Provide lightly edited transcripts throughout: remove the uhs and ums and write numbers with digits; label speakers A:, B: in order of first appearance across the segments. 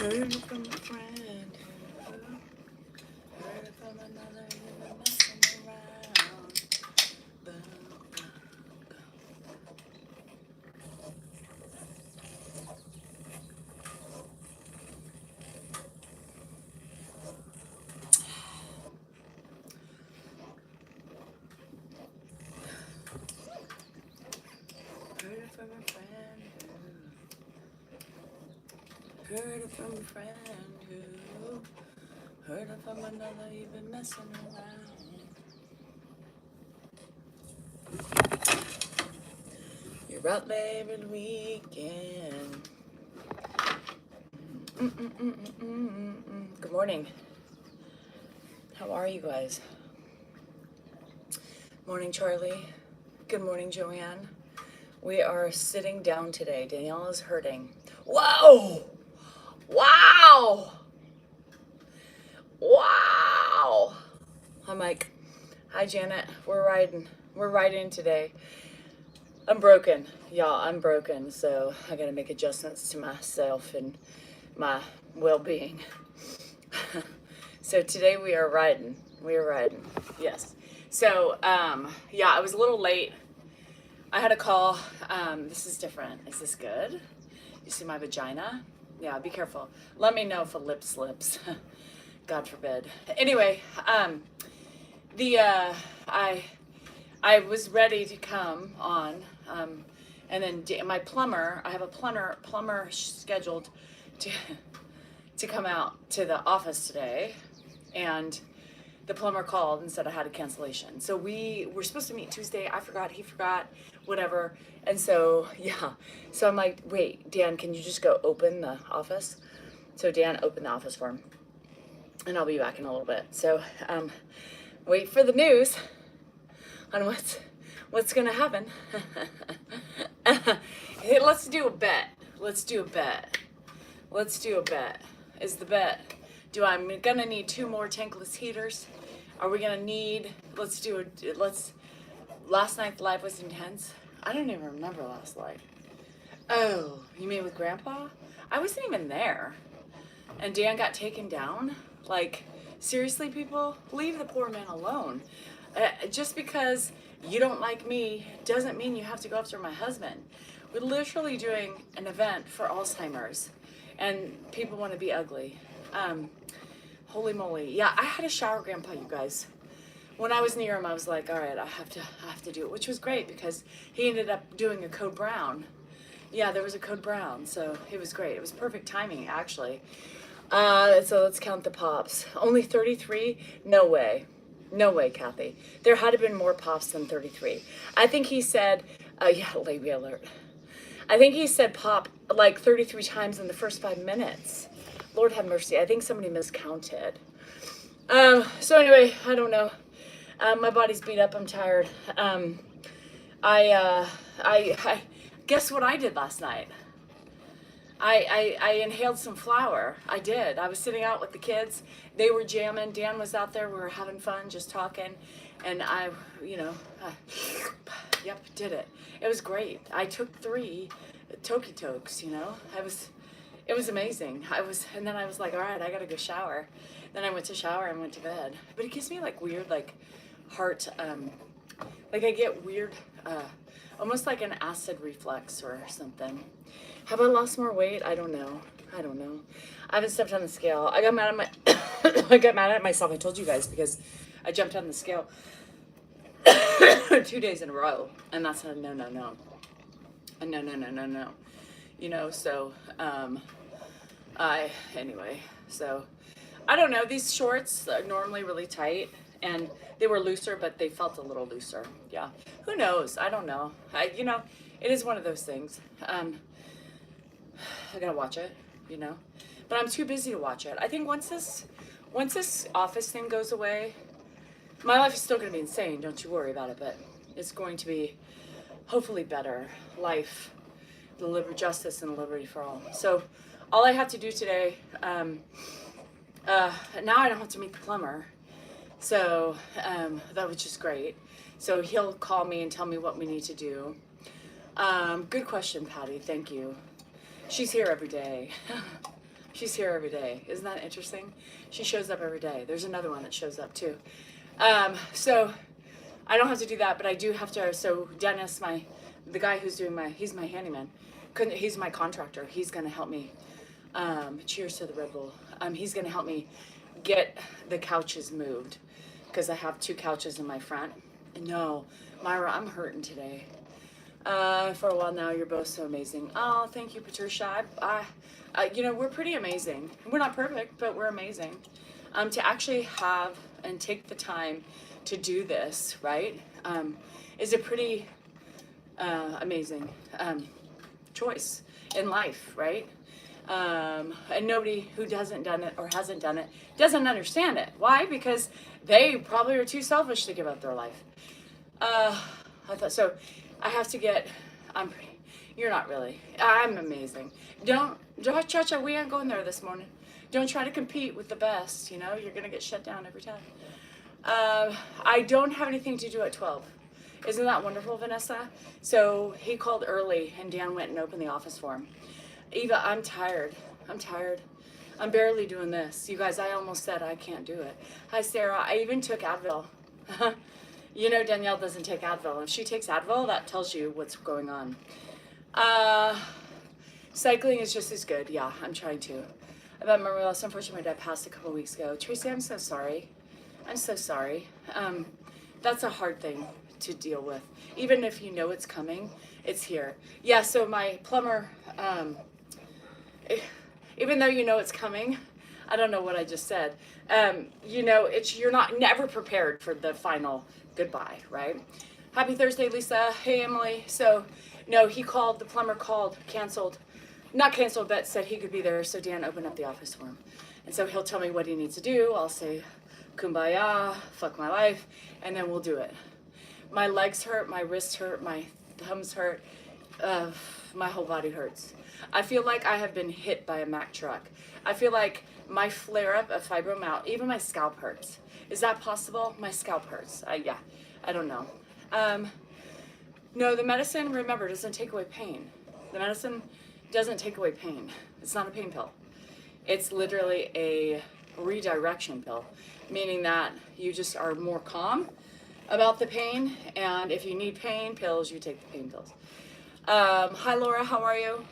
A: Heard it from a friend who heard it from another. You've been messing around. Boom, boom, boom. Heard it from a friend who heard it from a friend who heard it from another. You've been messing around. You're out there every weekend. Good morning. How are you guys? Morning, Charlie. Good morning, Joanne. We are sitting down today. Danielle is hurting. Whoa! Wow! Wow! Hi, Mike. Hi, Janet. We're riding. We're riding today. I'm broken. Y'all, I'm broken. So I got to make adjustments to myself and my well-being. So today we are riding. We are riding. Yes. So, yeah, I was a little late. I had a call. This is different. Is this good? You see my vagina? Yeah, be careful. Let me know if a lip slips. God forbid. Anyway, I was ready to come on, and then my plumber. I have a plumber scheduled to come out to the office today, and the plumber called and said I had a cancellation. So we were supposed to meet Tuesday. I forgot, he forgot, whatever. And so, yeah. So I'm like, wait, Dan, can you just go open the office? So Dan opened the office for him. And I'll be back in a little bit. So wait for the news on what's going to happen. Hey, let's do a bet. Let's do a bet. Let's do a bet. Is the bet, I'm gonna need 2 more tankless heaters? Are we gonna need, last night's live was intense. I don't even remember last night. Oh, you mean with Grandpa? I wasn't even there. And Dan got taken down? Like, seriously, people? Leave the poor man alone. Just because you don't like me doesn't mean you have to go after my husband. We're literally doing an event for Alzheimer's, and people want to be ugly. Holy moly. Yeah, I had a shower Grandpa, you guys. When I was near him, I was like, all right, I have to do it, which was great because he ended up doing a code brown. Yeah, there was a code brown, so it was great. It was perfect timing, actually. So let's count the pops. Only 33? No way. No way, Kathy. There had to have been more pops than 33. I think he said, yeah, labia alert. I think he said pop like 33 times in the first 5 minutes. Lord have mercy. I think somebody miscounted. So anyway, I don't know. My body's beat up. I'm tired. I guess what I did last night? I inhaled some flour. I did. I was sitting out with the kids. They were jamming. Dan was out there. We were having fun, just talking. And yep, did it. It was great. I took 3 Toki Tokes, It was amazing. And then I was like, all right, I gotta go shower. Then I went to shower and went to bed. But it gives me like weird, like heart, like I get weird, almost like an acid reflux or something. Have I lost more weight? I don't know. I haven't stepped on the scale. I got mad at I got mad at myself. I told you guys because I jumped on the scale 2 days in a row, and that's a no. So so I don't know. These shorts are normally really tight, and they were looser, but they felt a little looser. Yeah, who knows? I don't know. It is one of those things. I gotta watch it, but I'm too busy to watch it. I think once this office thing goes away, my life is still gonna be insane. Don't you worry about it, but it's going to be hopefully better life, justice and liberty for all. So all I have to do today, now I don't have to meet the plumber. So that was just great. So he'll call me and tell me what we need to do. Good question, Patty. Thank you. She's here every day. She's here every day. Isn't that interesting? She shows up every day. There's another one that shows up too. So I don't have to do that, but I do have to. So Dennis, the guy who's doing he's my handyman. He's my contractor. He's gonna help me. Cheers to the Red Bull. He's gonna help me get the couches moved because I have 2 couches in my front. No, Myra, I'm hurting today. For a while now, you're both so amazing. Oh, thank you, Patricia. We're pretty amazing. We're not perfect, but we're amazing. To actually have and take the time to do this, right, is a pretty amazing choice in life, right? And nobody who hasn't done it doesn't understand it. Why? Because they probably are too selfish to give up their life. I thought so. I have to get. You're not really. I'm amazing. Don't, Cha-Cha, we ain't going there this morning. Don't try to compete with the best. You know, you're gonna get shut down every time. I don't have anything to do at 12. Isn't that wonderful, Vanessa? So he called early, and Dan went and opened the office for him. Eva, I'm tired. I'm barely doing this. You guys, I almost said I can't do it. Hi, Sarah. I even took Advil. You know, Danielle doesn't take Advil. If she takes Advil, that tells you what's going on. Cycling is just as good. Yeah, I'm trying to. About memory loss, unfortunately, my dad passed a couple weeks ago. Tracy, I'm so sorry. I'm so sorry. That's a hard thing to deal with. Even if you know it's coming, it's here. Yeah, so my plumber, even though you know it's coming, I don't know what I just said. You're never prepared for the final goodbye, right? Happy Thursday, Lisa. Hey, Emily. So, no, the plumber called, not canceled, but said he could be there. So Dan opened up the office for him. And so he'll tell me what he needs to do. I'll say, kumbaya, fuck my life, and then we'll do it. My legs hurt, my wrists hurt, my thumbs hurt, my whole body hurts. I feel like I have been hit by a Mack truck. I feel like my flare-up of fibromyalgia, even my scalp hurts. Is that possible? My scalp hurts. Yeah, I don't know. No, the medicine, remember, doesn't take away pain. The medicine doesn't take away pain. It's not a pain pill. It's literally a redirection pill, meaning that you just are more calm about the pain, and if you need pain pills, you take the pain pills. Hi, Laura, how are you?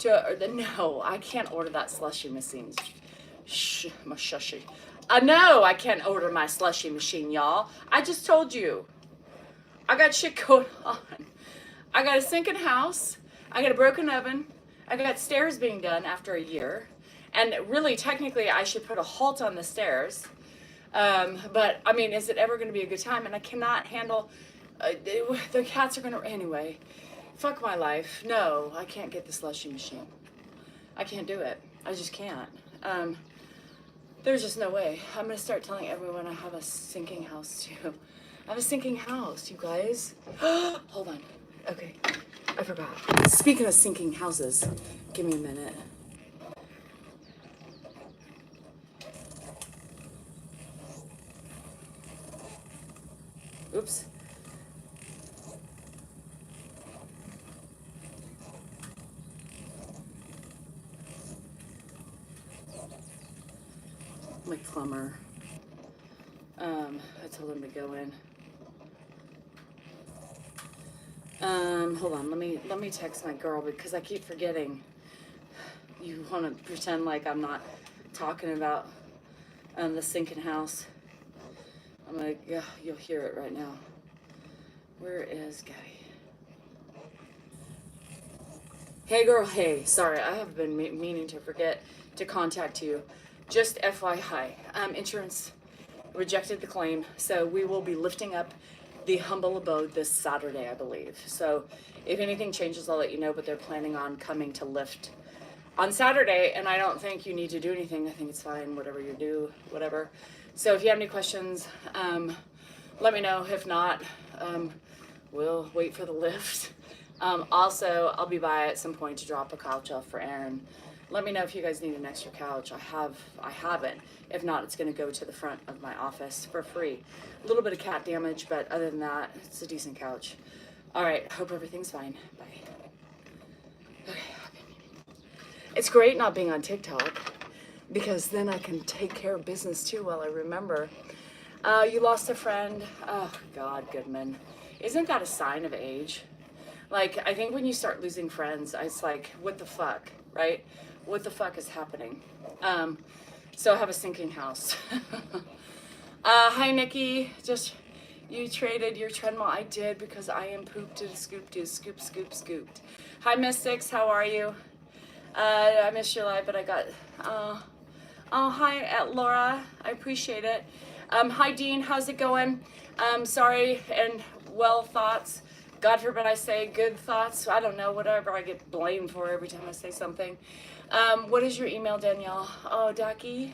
A: No, I can't order that slushy machine. Shushy. No, I can't order my slushy machine, y'all. I just told you. I got shit going on. I got a sinking house. I got a broken oven. I got stairs being done after a year. And really, technically, I should put a halt on the stairs. But, I mean, is it ever going to be a good time? And I cannot handle, the cats are going to, anyway. Fuck my life. No, I can't get the slushy machine. I can't do it. I just can't. There's just no way. I'm going to start telling everyone I have a sinking house, too. I have a sinking house, you guys. Hold on. Okay. I forgot. Speaking of sinking houses, give me a minute. Oops. My plumber. I told him to go in. Hold on, let me text my girl because I keep forgetting. You want to pretend like I'm not talking about the sinking house. Yeah, you'll hear it right now. Where is Gabby? Hey girl, hey, sorry, I have been meaning to forget to contact you. Just FYI, insurance rejected the claim, so we will be lifting up the humble abode this Saturday, I believe. So if anything changes, I'll let you know, but they're planning on coming to lift on Saturday, and I don't think you need to do anything. I think it's fine, whatever you do, whatever. So if you have any questions, let me know. If not, we'll wait for the lift. Also, I'll be by at some point to drop a couch off for Aaron. Let me know if you guys need an extra couch. I have it. If not, it's gonna go to the front of my office for free. A little bit of cat damage, but other than that, it's a decent couch. All right, hope everything's fine. Bye. Okay. It's great not being on TikTok because then I can take care of business too while I remember. You lost a friend. Oh, God, Goodman. Isn't that a sign of age? Like, I think when you start losing friends, it's like, what the fuck, right? What the fuck is happening? So I have a sinking house. Hi, Nikki. Just, you traded your treadmill. I did because I am pooped and scooped and scooped. Hi, Mystics. How are you? I missed your live, but I got, oh, hi, Laura. I appreciate it. Hi, Dean. How's it going? Sorry and well thoughts. God forbid I say good thoughts. I don't know, whatever I get blamed for every time I say something. What is your email, Danielle? Oh, Dacky.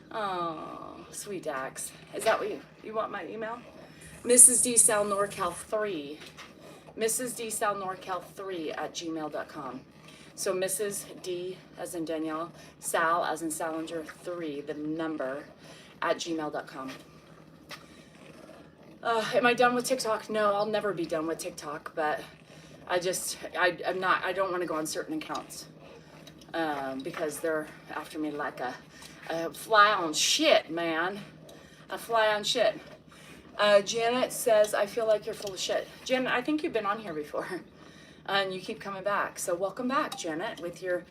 A: Oh, sweet Dax. Is that what you want my email? Mrs. D. Sal NorCal 3. Mrs. D. Sal NorCal 3 at gmail.com. So Mrs. D as in Danielle, Sal as in Salinger 3, the number, at gmail.com. Am I done with TikTok? No, I'll never be done with TikTok, but I don't want to go on certain accounts because they're after me like a fly on shit, man. A fly on shit. Janet says, I feel like you're full of shit. Janet, I think you've been on here before and you keep coming back. So welcome back, Janet, with your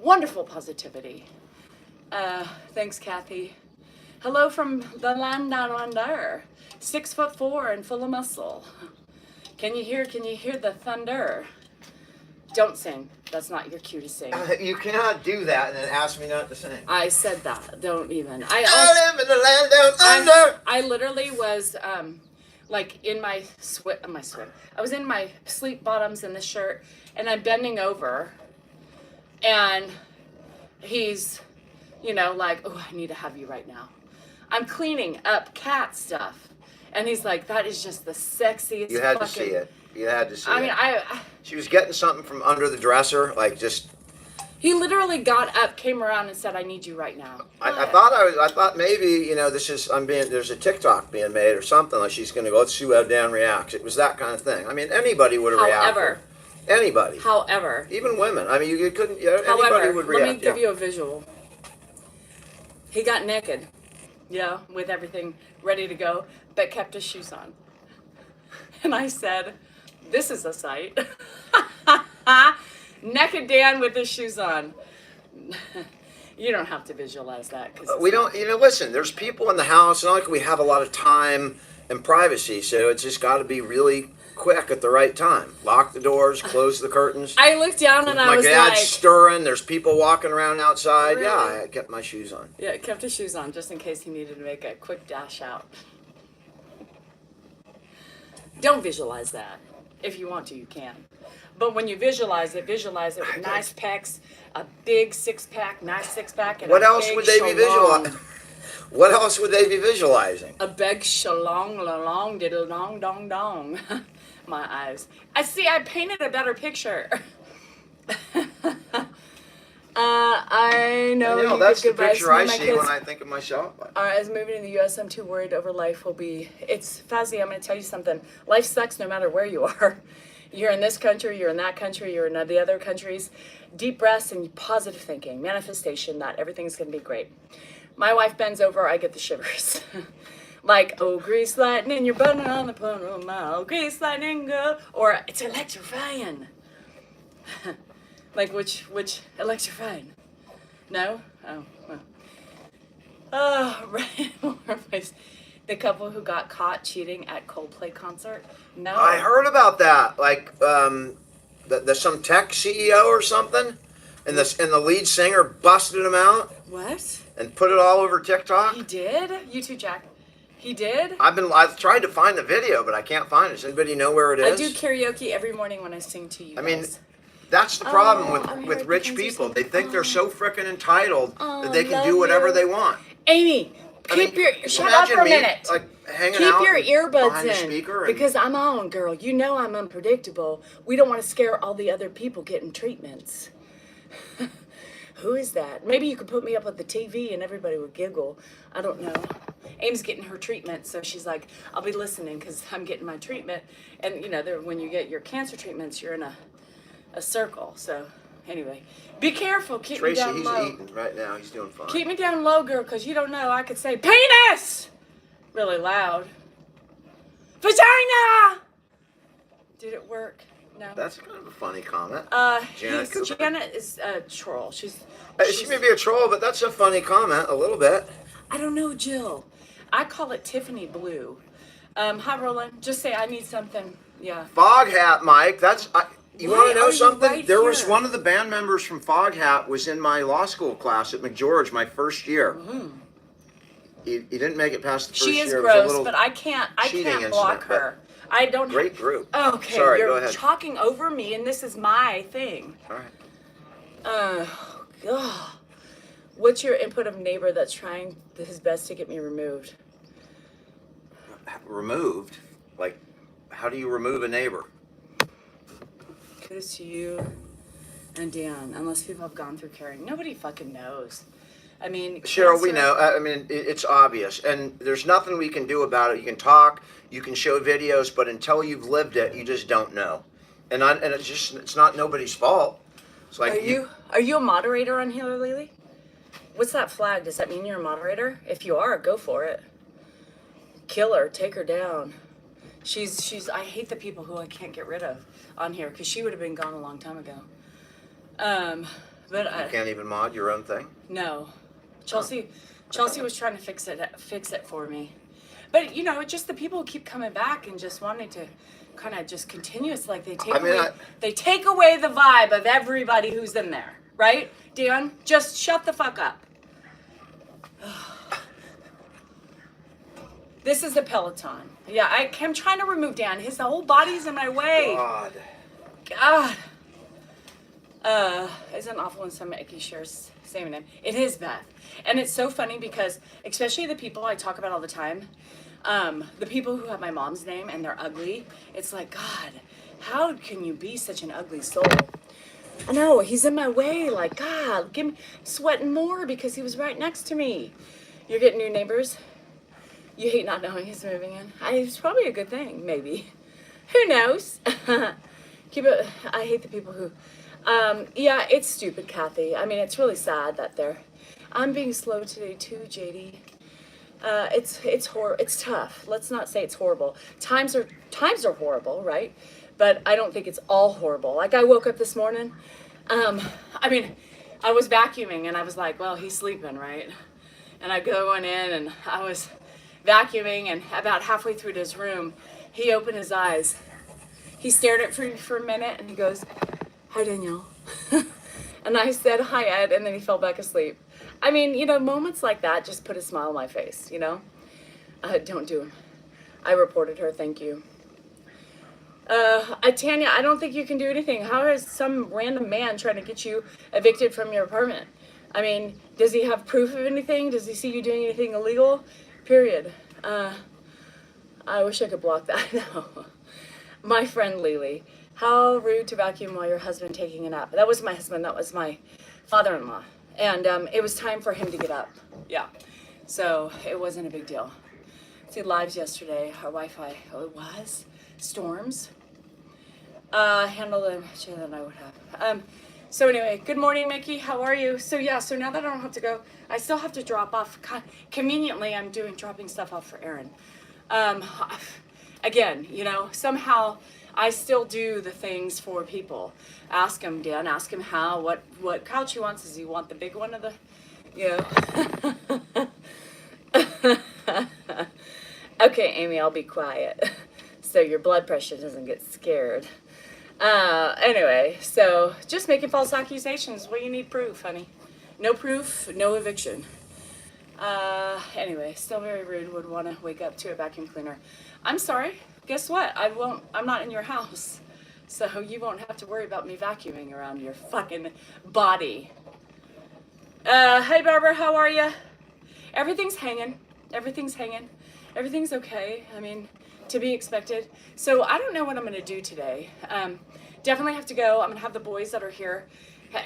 A: wonderful positivity. Thanks, Kathy. Hello from the land down under. 6'4" and full of muscle. Can you hear the thunder? Don't sing. That's not your cue to sing.
B: You cannot do that and then ask me not to sing.
A: I said that. Don't even.
B: I live in the land down under.
A: I literally was like in my I was in my sleep bottoms in the shirt, and I'm bending over, and he's, like, oh, I need to have you right now. I'm cleaning up cat stuff. And he's like, that is just the sexiest.
B: You had to see it. You had to see it.
A: I mean,
B: she was getting something from under the dresser, like just.
A: He literally got up, came around, and said, "I need you right now."
B: I thought maybe there's a TikTok being made or something, like she's gonna go, let's see how Dan reacts. It was that kind of thing. I mean, anybody would have reacted. Anybody.
A: However.
B: Even women. I mean, you couldn't. Anybody would react.
A: Let me give you a visual. He got naked, with everything ready to go, but kept his shoes on. And I said, "This is a sight." Naked Dan with his shoes on. You don't have to visualize that.
B: We don't, listen, there's people in the house, not like we have a lot of time and privacy, so it's just got to be really quick at the right time. Lock the doors, close the curtains.
A: I looked down and I was like...
B: My dad's stirring, there's people walking around outside.
A: Really?
B: Yeah, I kept my shoes on.
A: Yeah, kept his shoes on just in case he needed to make a quick dash out. Don't visualize that. If you want to, you can. But when you visualize it with nice pecs, a big six-pack, nice six-pack, and
B: what
A: a
B: else
A: big
B: would they be visualizing? What else would they be visualizing?
A: A big shalong, la-long, diddle-dong, dong, dong. My eyes. I painted a better picture. I know
B: that's the picture I see when I think of myself.
A: As moving to the U.S., I'm too worried over life will be. It's Fazzy, I'm going to tell you something. Life sucks no matter where you are. You're in this country, you're in that country, you're in the other countries. Deep breaths and positive thinking, manifestation that everything's going to be great. My wife bends over, I get the shivers. Like, oh, grease lightning, you're burning on the corner of a mile. Grease lightning, girl. Or it's electrifying. Like, which electrifying? No? Oh, well. Oh, right. The couple who got caught cheating at Coldplay concert? No.
B: I heard about that. Like, there's some tech CEO or something, and the lead singer busted him out.
A: What?
B: And put it all over TikTok.
A: He did? You too, Jack. He did?
B: I've tried to find the video, but I can't find it. Does anybody know where it is?
A: I do karaoke every morning when I sing to you guys.
B: I mean, that's the problem with rich people. They think they're so freaking entitled that they can do whatever they want.
A: Amy, shut up for a minute.
B: Like, hanging
A: Keep
B: out
A: your earbuds
B: behind the
A: in,
B: speaker
A: because I'm on, girl. You know I'm unpredictable. We don't want to scare all the other people getting treatments. Who is that? Maybe you could put me up with the TV and everybody would giggle. I don't know. Aim's getting her treatment, so she's like, I'll be listening because I'm getting my treatment. And, when you get your cancer treatments, you're in a circle. So Anyway, be careful. Keep
B: Tracy,
A: me down
B: he's
A: low.
B: eating right now. He's doing fine.
A: Keep me down low, girl, because you don't know. I could say penis really loud. Vagina! Did it work? No.
B: That's kind of a funny comment.
A: Janet
B: Cooper.
A: Janet is a troll. She's
B: She may be a troll, but that's a funny comment, a little bit.
A: I don't know, Jill. I call it Tiffany Blue. Hi, Roland. Just say I need something. Yeah.
B: Fog Hat, Mike. You
A: Why
B: want to know
A: are you
B: something?
A: right
B: There was
A: here?
B: one of the band members from Fog Hat was in my law school class at McGeorge my first year. He didn't make it past the first
A: She
B: year.
A: is
B: It was a
A: gross,
B: little
A: but I can't
B: cheating
A: block
B: incident,
A: her. I don't
B: Great group.
A: Okay,
B: Sorry,
A: you're
B: go ahead.
A: talking over me, and this is my thing.
B: All right.
A: God. What's your input of neighbor that's trying his best to get me removed?
B: Removed? Like, how do you remove a neighbor?
A: Kudos to you and Dan, unless people have gone through caring. Nobody fucking knows. I mean,
B: Cheryl, we
A: cancer-
B: know. I mean, it's obvious, and there's nothing we can do about it. You can talk, you can show videos, but until you've lived it, you just don't know. And it's not nobody's fault. It's like
A: Are you a moderator on here, Lily? What's that flag? Does that mean you're a moderator? If you are, go for it. Kill her, take her down. She's. I hate the people who I can't get rid of on here because she would have been gone a long time ago. But
B: you can't even mod your own thing.
A: No, Chelsea was trying to fix it for me, but you know, it's just the people who keep coming back and just wanting to kind of just continue. It's like they take away the vibe of everybody who's in there, right? Dan, just shut the fuck up. This is the Peloton. Yeah, I'm trying to remove Dan. His whole body's in my way. God. Isn't awful when somebody shares same name. It is Beth. And it's so funny because especially the people I talk about all the time, the people who have my mom's name and they're ugly, it's like, God, how can you be such an ugly soul? I know, he's in my way, like, God, sweating more because he was right next to me. You're getting new neighbors? You hate not knowing he's moving in? It's probably a good thing, maybe. Who knows? I hate the people who, yeah, it's stupid, Kathy. I mean, it's really sad that I'm being slow today too, JD. It's tough. Let's not say it's horrible. Times are horrible, right? But I don't think it's all horrible. Like I woke up this morning, I mean, I was vacuuming and I was like, well, he's sleeping, right? And I going in and I was vacuuming and about halfway through to his room, he opened his eyes. He stared at me for a minute and he goes, hi, Danielle. And I said, hi, Ed, and then he fell back asleep. I mean, you know, moments like that just put a smile on my face, you know? Don't do them. I reported her, thank you. Tanya, I don't think you can do anything. How is some random man trying to get you evicted from your apartment? I mean, does he have proof of anything? Does he see you doing anything illegal? Period. I wish I could block that now. My friend Lily, how rude to vacuum while your husband taking a nap. That was my husband, that was my father-in-law. And it was time for him to get up. Yeah. So it wasn't a big deal. See, lives yesterday, our Wi-Fi, it was storms. Handled them better than I would have. So anyway, good morning, Mickey. How are you? So yeah, so now that I don't have to go, I still have to drop off. Conveniently, I'm dropping stuff off for Aaron. Again, you know, somehow I still do the things for people. Ask him, Dan. Ask him how. What couch he wants. Does he want the big one or the, you know? Okay, Amy, I'll be quiet. So your blood pressure doesn't get scared. Anyway, so just making false accusations. Well, you need proof, honey. No proof, no eviction. Anyway, still very rude. Would want to wake up to a vacuum cleaner. I'm sorry. Guess what? I'm not in your house. So you won't have to worry about me vacuuming around your fucking body. Hey, Barbara, how are you? Everything's hanging. Everything's hanging. Everything's okay. I mean, to be expected. So I don't know what I'm going to do today. Definitely have to go. I'm going to have the boys that are here.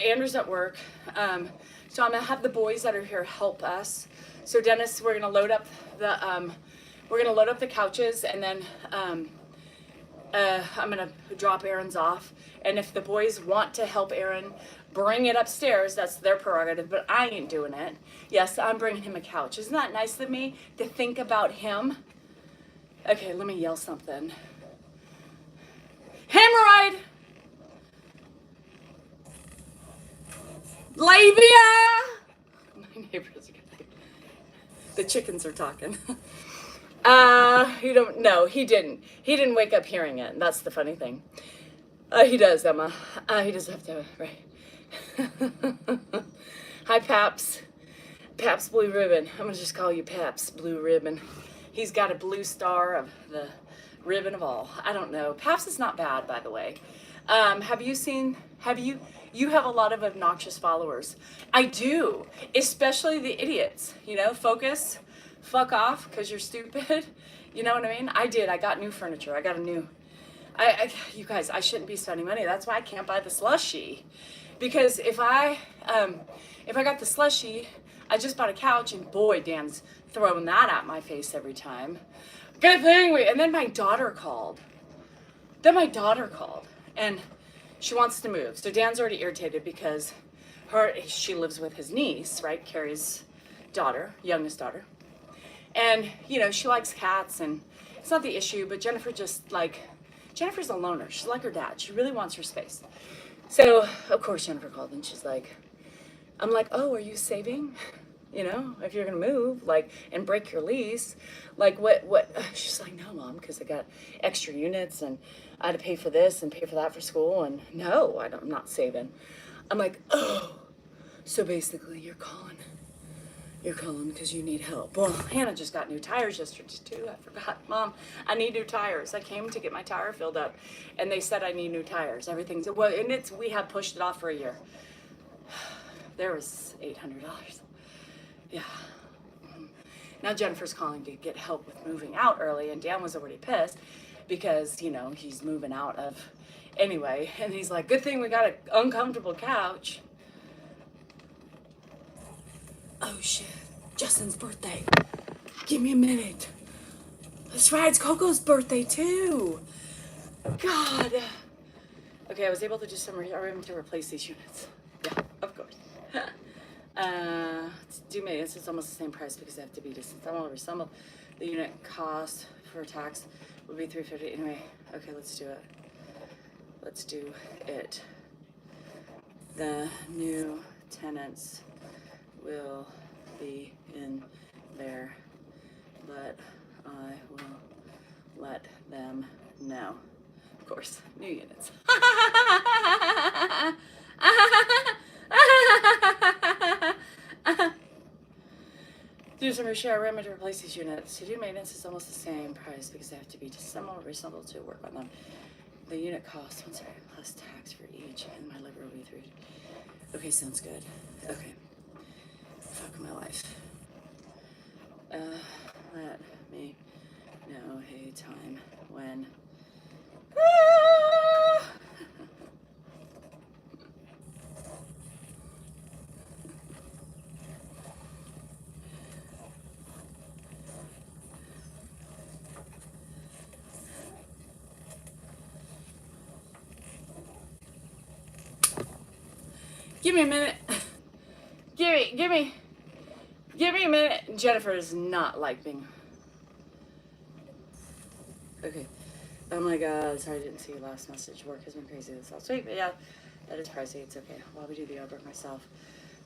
A: Andrew's at work. So I'm going to have the boys that are here help us. So Dennis, we're going to load up the couches, and then I'm gonna drop Aaron's off, and if the boys want to help Aaron bring it upstairs, that's their prerogative, but I ain't doing it. Yes, I'm bringing him a couch. Isn't that nice of me to think about him? Okay, let me yell something. Hemorrhoid! Labia! My neighbors are gonna, the chickens are talking. You don't know. He didn't. He didn't wake up hearing it. That's the funny thing. He does, Emma. He does have to, right? Hi, Paps. Paps Blue Ribbon. I'm gonna just call you Paps Blue Ribbon. He's got a blue star of the ribbon of all. I don't know. Paps is not bad, by the way. You have a lot of obnoxious followers. I do, especially the idiots, focus, fuck off, because you're stupid. You know what I mean? I did. I got new furniture. I got a new, you guys, I shouldn't be spending money. That's why I can't buy the slushie. Because if I got the slushie, I just bought a couch, and boy, Dan's throwing that at my face every time. Good thing and then my daughter called. And she wants to move. So Dan's already irritated because she lives with his niece, right? Carrie's daughter, youngest daughter. And, she likes cats, and it's not the issue, but Jennifer's a loner. She's like her dad. She really wants her space. So, of course, Jennifer called, and I'm like, oh, are you saving? If you're going to move, and break your lease, what? She's like, no, Mom, because I got extra units, and I had to pay for this and pay for that for school, and no, I'm not saving. I'm like, oh, so basically you're calling because you need help. Well, Hannah just got new tires yesterday, too. I forgot. Mom, I need new tires. I came to get my tire filled up, and they said I need new tires. Everything's, well, and we have pushed it off for a year. There was $800. Yeah. Now Jennifer's calling to get help with moving out early, and Dan was already pissed because, he's moving out of, anyway, and he's like, good thing we got an uncomfortable couch. Oh shit, Justin's birthday. Give me a minute. That's right, it's Coco's birthday too. God. Okay, I was able to do some to replace these units. Yeah, of course. Do maintenance, it's almost the same price because they have to be distance. I want to reassemble. The unit cost for tax would be $350. Anyway, okay, let's do it. Let's do it. The new tenants will be in there, but I will let them know. Of course, new units. Do some repair remedy to replace these units. To do maintenance is almost the same price because they have to be reassembled to work on them. The unit cost, plus tax for each, and my labor will be $3. Okay, sounds good. Okay. Fuck my life. Let me know a time when. Give me a minute. Give me a minute. Jennifer is not like being. Okay. Oh my God. Sorry I didn't see your last message. Work has been crazy this last week, but yeah, that is pricey. It's okay. Well, we do the artwork myself.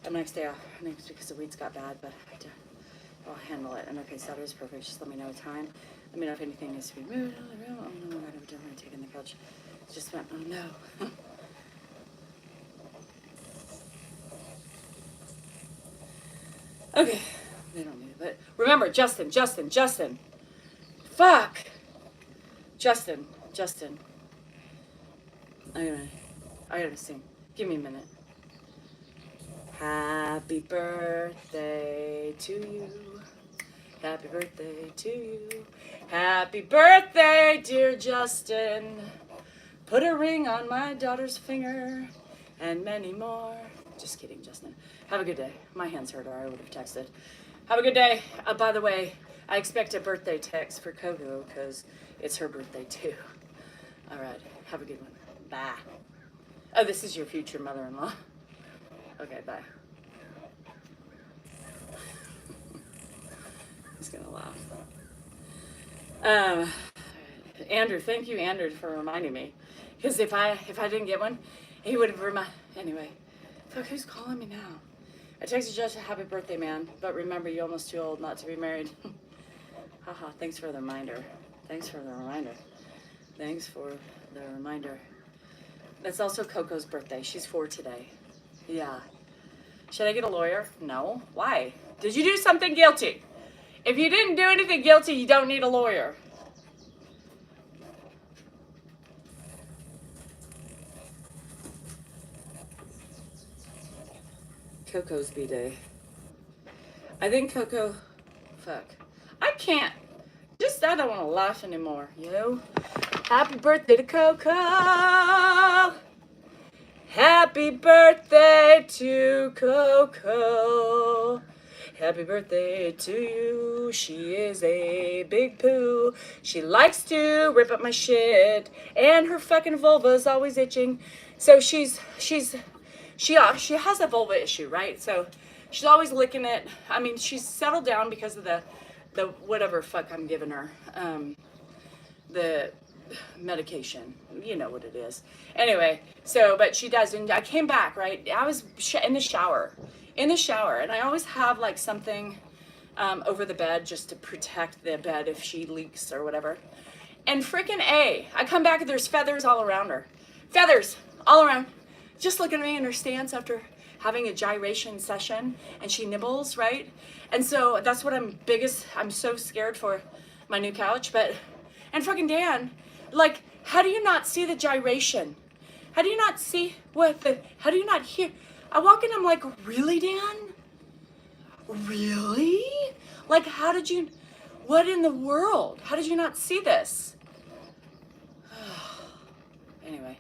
A: I'm next day off next because the weeds got bad, but I'll handle it. And okay, Saturday's perfect. Just let me know a time. Let me know if anything needs to be moved out of the room. Oh no, I've definitely taken the couch. Just went. Oh no. Okay, they don't need it, but remember, Justin. Fuck. Justin. I gotta sing. Give me a minute. Happy birthday to you. Happy birthday to you. Happy birthday, dear Justin. Put a ring on my daughter's finger and many more. Just kidding, Justin. Have a good day. My hands hurt or I would have texted. Have a good day. By the way, I expect a birthday text for Coco because it's her birthday too. All right. Have a good one. Bye. Oh, this is your future mother-in-law. Okay, bye. He's gonna laugh. Andrew, thank you, Andrew, for reminding me. Because if I didn't get one, he would have anyway. Fuck, who's calling me now? I texted Josh a happy birthday, man. But remember, you're almost too old not to be married. Haha, thanks for the reminder. Thanks for the reminder. Thanks for the reminder. That's also Coco's birthday. She's 4 today. Yeah. Should I get a lawyer? No. Why? Did you do something guilty? If you didn't do anything guilty, you don't need a lawyer. Coco's B-Day. I think Coco... Fuck. I can't. Just I don't want to laugh anymore, you know? Happy birthday to Coco! Happy birthday to Coco! Happy birthday to you. She is a big poo. She likes to rip up my shit. And her fucking vulva's always itching. So she has a vulva issue, right? So she's always licking it. I mean, she's settled down because of the whatever fuck I'm giving her. The medication. You know what it is. Anyway, so, but she does. And I came back, right? I was in the shower. And I always have like something over the bed just to protect the bed if she leaks or whatever. And freaking I come back and there's feathers all around her. Feathers all around. Just looking at me in her stance after having a gyration session, and she nibbles, right? And so that's what I'm so scared for my new couch. And fucking Dan, like, how do you not see the gyration? How do you not see how do you not hear? I walk in, I'm like, really, Dan? Really? Like, what in the world? How did you not see this? Anyway,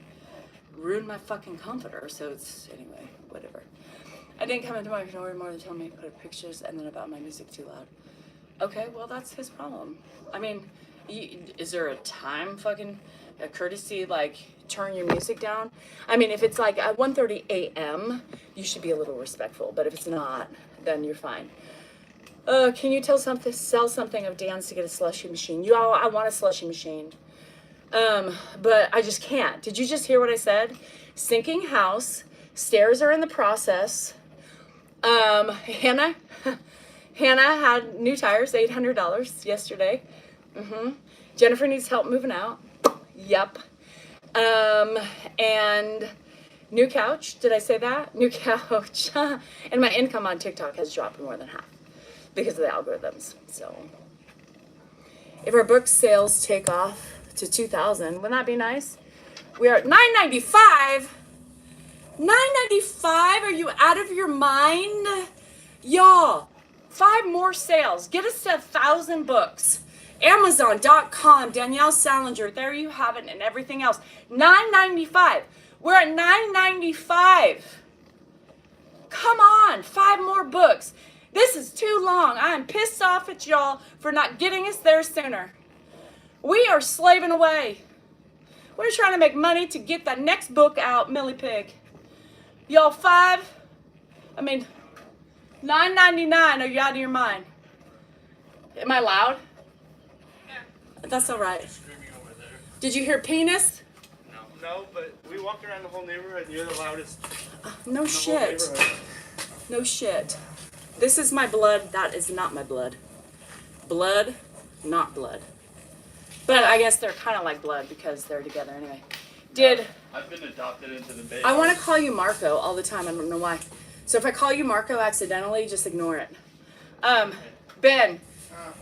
A: ruined my fucking comforter, so anyway, whatever. I didn't come into my door more than tell me to put up pictures and then about my music too loud. Okay, well, that's his problem. I mean, is there a courtesy, like, turn your music down? I mean, if it's like at 1:30 a.m., you should be a little respectful, but if it's not, then you're fine. Can you sell something of Dan's to get a slushy machine? I want a slushy machine. But I just can't. Did you just hear what I said? Sinking house, stairs are in the process. Hannah had new tires, $800 yesterday. Jennifer needs help moving out. Yep. And new couch. Did I say that? New couch. And my income on TikTok has dropped more than half because of the algorithms. So if our book sales take off to 2,000, wouldn't that be nice? We are at $9.95. $9.95? Are you out of your mind? Y'all, 5 more sales. Get us to 1,000 books. Amazon.com, Danielle Salinger, there you have it, and everything else. $9.95. We're at $9.95. Come on, 5 more books. This is too long. I am pissed off at y'all for not getting us there sooner. We are slaving away. We're trying to make money to get that next book out, Millie Pig. Y'all, $9.99. Are you out of your mind? Am I loud? That's all right. Did you hear penis?
C: No, but we walked around the whole neighborhood and you're the loudest.
A: No shit. No shit. This is my blood. That is not my blood. Blood, not blood. But I guess they're kind of like blood because they're together anyway.
C: I've been adopted into the Bay.
A: I want to call you Marco all the time. I don't know why. So if I call you Marco accidentally, just ignore it. Ben,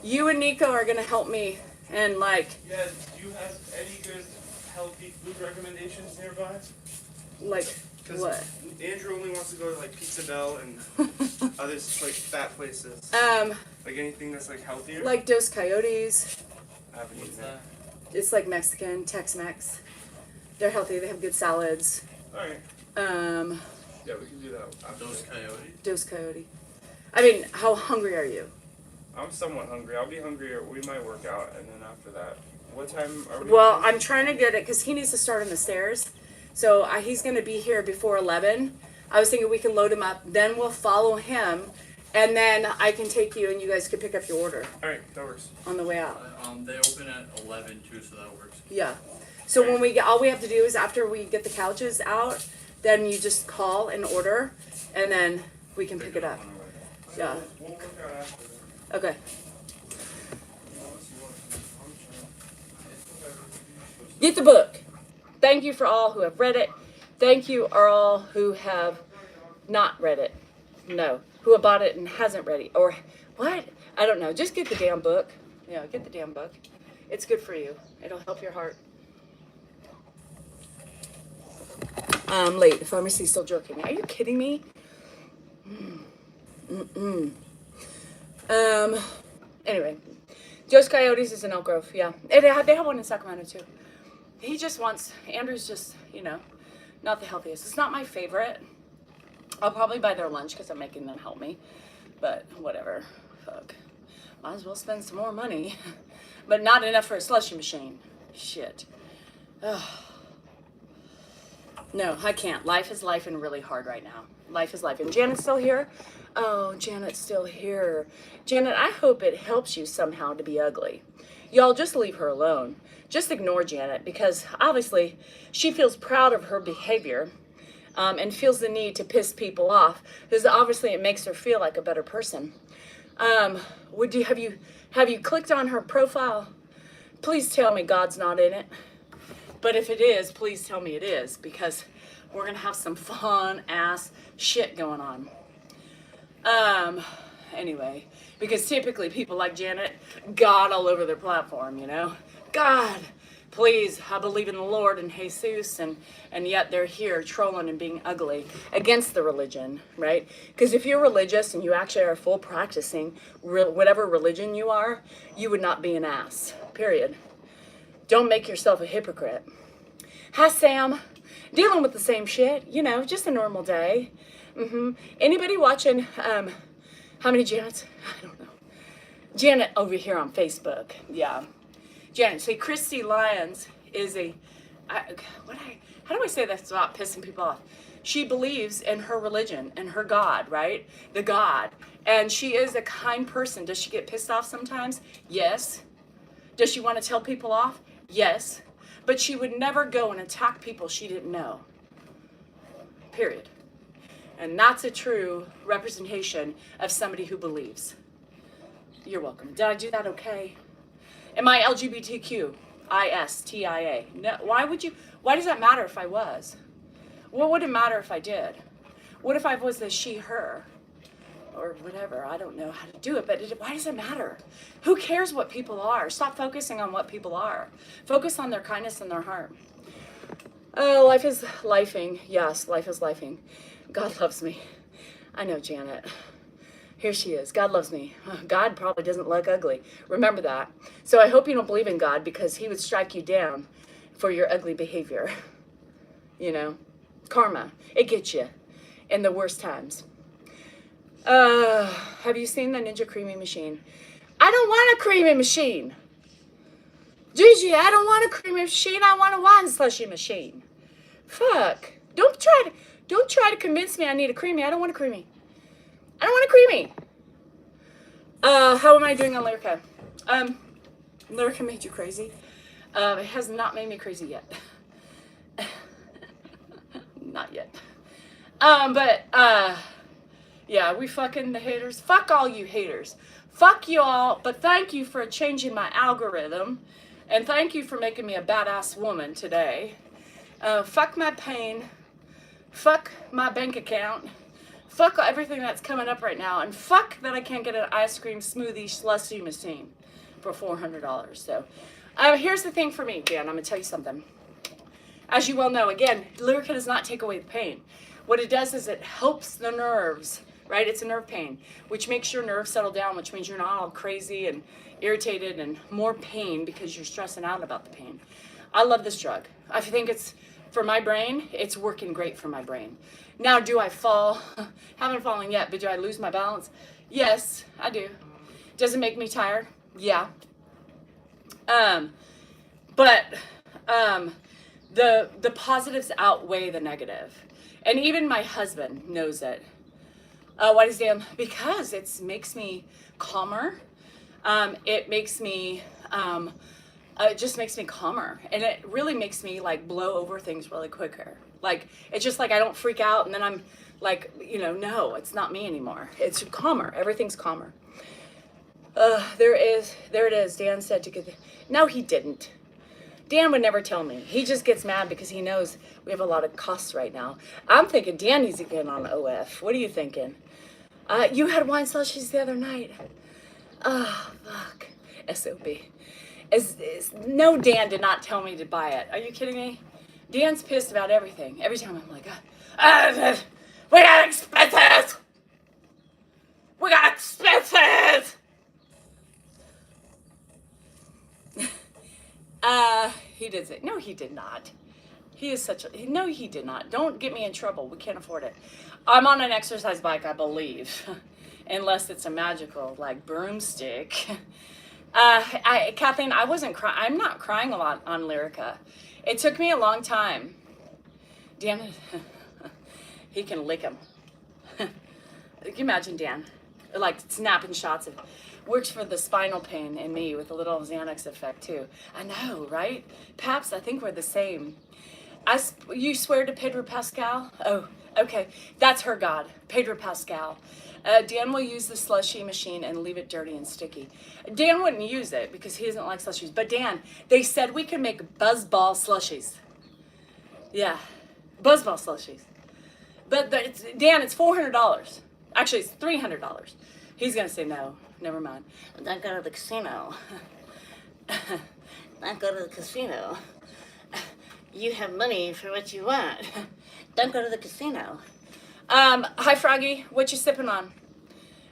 A: you and Nico are going to help me. And like...
C: Yeah, do you have any good healthy food recommendations nearby?
A: Like what?
C: Andrew only wants to go to like Pizza Bell and others like fat places. Like anything that's like healthier?
A: Like Dos Coyotes.
C: I haven't eaten that.
A: It's like Mexican, Tex-Mex. They're healthy. They have good salads.
C: Alright. Yeah, we can do that.
D: Dos Coyote?
A: Dos Coyote. I mean, how hungry are you?
C: I'm somewhat hungry. I'll be hungrier. We might work out and then after that. What time are we?
A: Well, I'm trying to get it because he needs to start on the stairs. So he's going to be here before 11. I was thinking we can load him up. Then we'll follow him. And then I can take you and you guys can pick up your order
C: All right, that works.
A: on the way out.
D: They open at 11 too, so that works.
A: Yeah. So when we get, all we have to do is after we get the couches out, then you just call and order, and then we can pick it up. Yeah.
C: We'll work out after that.
A: Okay. Get the book. Thank you for all who have read it. Thank you all who have not read it. No. Who have bought it and hasn't read it. Or what? I don't know. Just get the damn book. Yeah, get the damn book. It's good for you. It'll help your heart. I'm late. The pharmacy's still jerking. Are you kidding me? Anyway. Joe's Coyotes is in Elk Grove. Yeah. They have one in Sacramento too. He just wants, Andrew's just, you know, not the healthiest. It's not my favorite. I'll probably buy their lunch because I'm making them help me. But whatever. Fuck. Might as well spend some more money. But not enough for a slushy machine. Shit. Ugh. No, I can't. Life is life and really hard right now. Life is life. And Janet's still here? Oh, Janet's still here. Janet, I hope it helps you somehow to be ugly. Y'all just leave her alone. Just ignore Janet because obviously she feels proud of her behavior and feels the need to piss people off because obviously it makes her feel like a better person. Have you clicked on her profile? Please tell me God's not in it. But if it is, please tell me it is because we're going to have some fun ass shit going on. Anyway, because typically people like Janet, God all over their platform, you know? God, please, I believe in the Lord and Jesus, and yet they're here trolling and being ugly against the religion, right? Because if you're religious and you actually are full practicing whatever religion you are, you would not be an ass, period. Don't make yourself a hypocrite. Hi, Sam. Dealing with the same shit, you know, just a normal day. Anybody watching, how many Janets? I don't know. Janet over here on Facebook, yeah. Janet, see, Christy Lyons is how do I say that without pissing people off? She believes in her religion and her God, right? The God. And she is a kind person. Does she get pissed off sometimes? Yes. Does she want to tell people off? Yes. But she would never go and attack people she didn't know. Period. And that's a true representation of somebody who believes. You're welcome. Did I do that okay? Am I LGBTQ? ISTIA? No. Why does that matter if I was? What would it matter if I did? What if I was the she, her? Or whatever. I don't know how to do it, but why does it matter? Who cares what people are? Stop focusing on what people are. Focus on their kindness and their heart. Oh, life is lifing. Yes, life is lifing. God loves me. I know, Janet. Here she is. God loves me. God probably doesn't look ugly. Remember that. So I hope you don't believe in God because he would strike you down for your ugly behavior. You know, karma. It gets you in the worst times. Have you seen the Ninja Creamy Machine? I don't want a creamy machine. Gigi, I don't want a creamy machine. I want a wine slushy machine. Fuck. Don't try to convince me I need a creamy. I don't want a creamy. I don't want a creamy. How am I doing on Lyrica? Lyrica made you crazy? It has not made me crazy yet. Not yet. Yeah, we fucking the haters. Fuck all you haters. Fuck you all, but thank you for changing my algorithm. And thank you for making me a badass woman today. Fuck my pain. Fuck my bank account. Fuck everything that's coming up right now. And fuck that I can't get an ice cream smoothie slushy machine for $400. So here's the thing for me, Dan. I'm going to tell you something. As you well know, again, Lyrica does not take away the pain. What it does is it helps the nerves, right? It's a nerve pain, which makes your nerves settle down, which means you're not all crazy and irritated and more pain because you're stressing out about the pain. I love this drug. I think it's, for my brain, it's working great for my brain. Now, do I fall? Haven't fallen yet, but do I lose my balance? Yes, I do. Does it make me tired? Yeah. But the positives outweigh the negative. And even my husband knows it. Why does Dan? Because it makes me calmer. It makes me, it just makes me calmer. And it really makes me like blow over things really quicker. Like, it's just like I don't freak out and then I'm like, no, it's not me anymore. It's calmer. Everything's calmer. There it is. Dan said to get no, he didn't. Dan would never tell me. He just gets mad because he knows we have a lot of costs right now. I'm thinking Dan needs to get on OF. What are you thinking? You had wine slushies the other night. Oh, fuck. SOB. No, Dan did not tell me to buy it. Are you kidding me? Dan's pissed about everything. Every time I'm like, we got expenses! We got expenses! He did say, no, he did not. He is no, he did not. Don't get me in trouble. We can't afford it. I'm on an exercise bike, I believe. Unless it's a magical, like, broomstick. Kathleen, I wasn't crying. I'm not crying a lot on Lyrica. It took me a long time. Dan, he can lick him. Can you imagine Dan? Like, snapping shots of... Works for the spinal pain in me with a little Xanax effect too. I know, right? Paps, I think we're the same. You swear to Pedro Pascal? Oh, okay. That's her god, Pedro Pascal. Dan will use the slushy machine and leave it dirty and sticky. Dan wouldn't use it because he doesn't like slushies. But Dan, they said we could make buzzball slushies. Yeah, buzzball slushies. But Dan, it's $400. Actually, it's $300. He's gonna say no. Never mind. Don't go to the casino. Don't go to the casino. You have money for what you want. Don't go to the casino. Hi, Froggy. What you sipping on?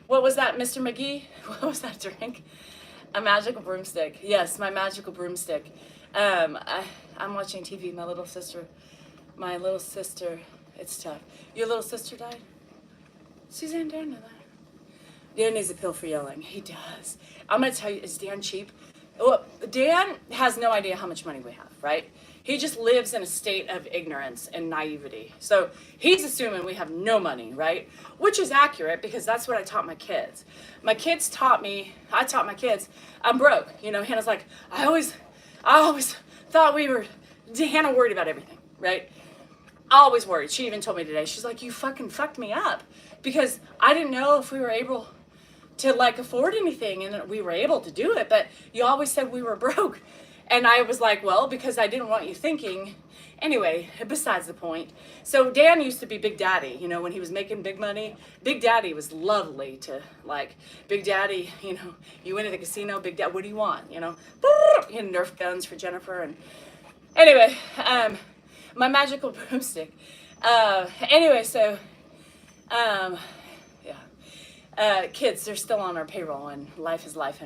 A: What was that, Mr. McGee? What was that drink? A magical broomstick. Yes, my magical broomstick. I'm watching TV. My little sister. It's tough. Your little sister died? Suzanne didn't know that. Dan needs a pill for yelling. He does. I'm going to tell you, is Dan cheap? Well, Dan has no idea how much money we have, right? He just lives in a state of ignorance and naivety. So he's assuming we have no money, right? Which is accurate because that's what I taught my kids. I taught my kids, I'm broke. Hannah's like, I always thought Hannah worried about everything, right? Always worried. She even told me today, she's like, you fucking fucked me up because I didn't know if we were able to like afford anything, and we were able to do it, but you always said we were broke. And I was like, well, because I didn't want you thinking. Anyway, besides the point. So Dan used to be Big Daddy, when he was making big money. Big Daddy was lovely to like. Big Daddy, you went to the casino, Big Daddy, what do you want? He had Nerf guns for Jennifer. And anyway, my magical broomstick. Kids, they're still on our payroll, and life is life,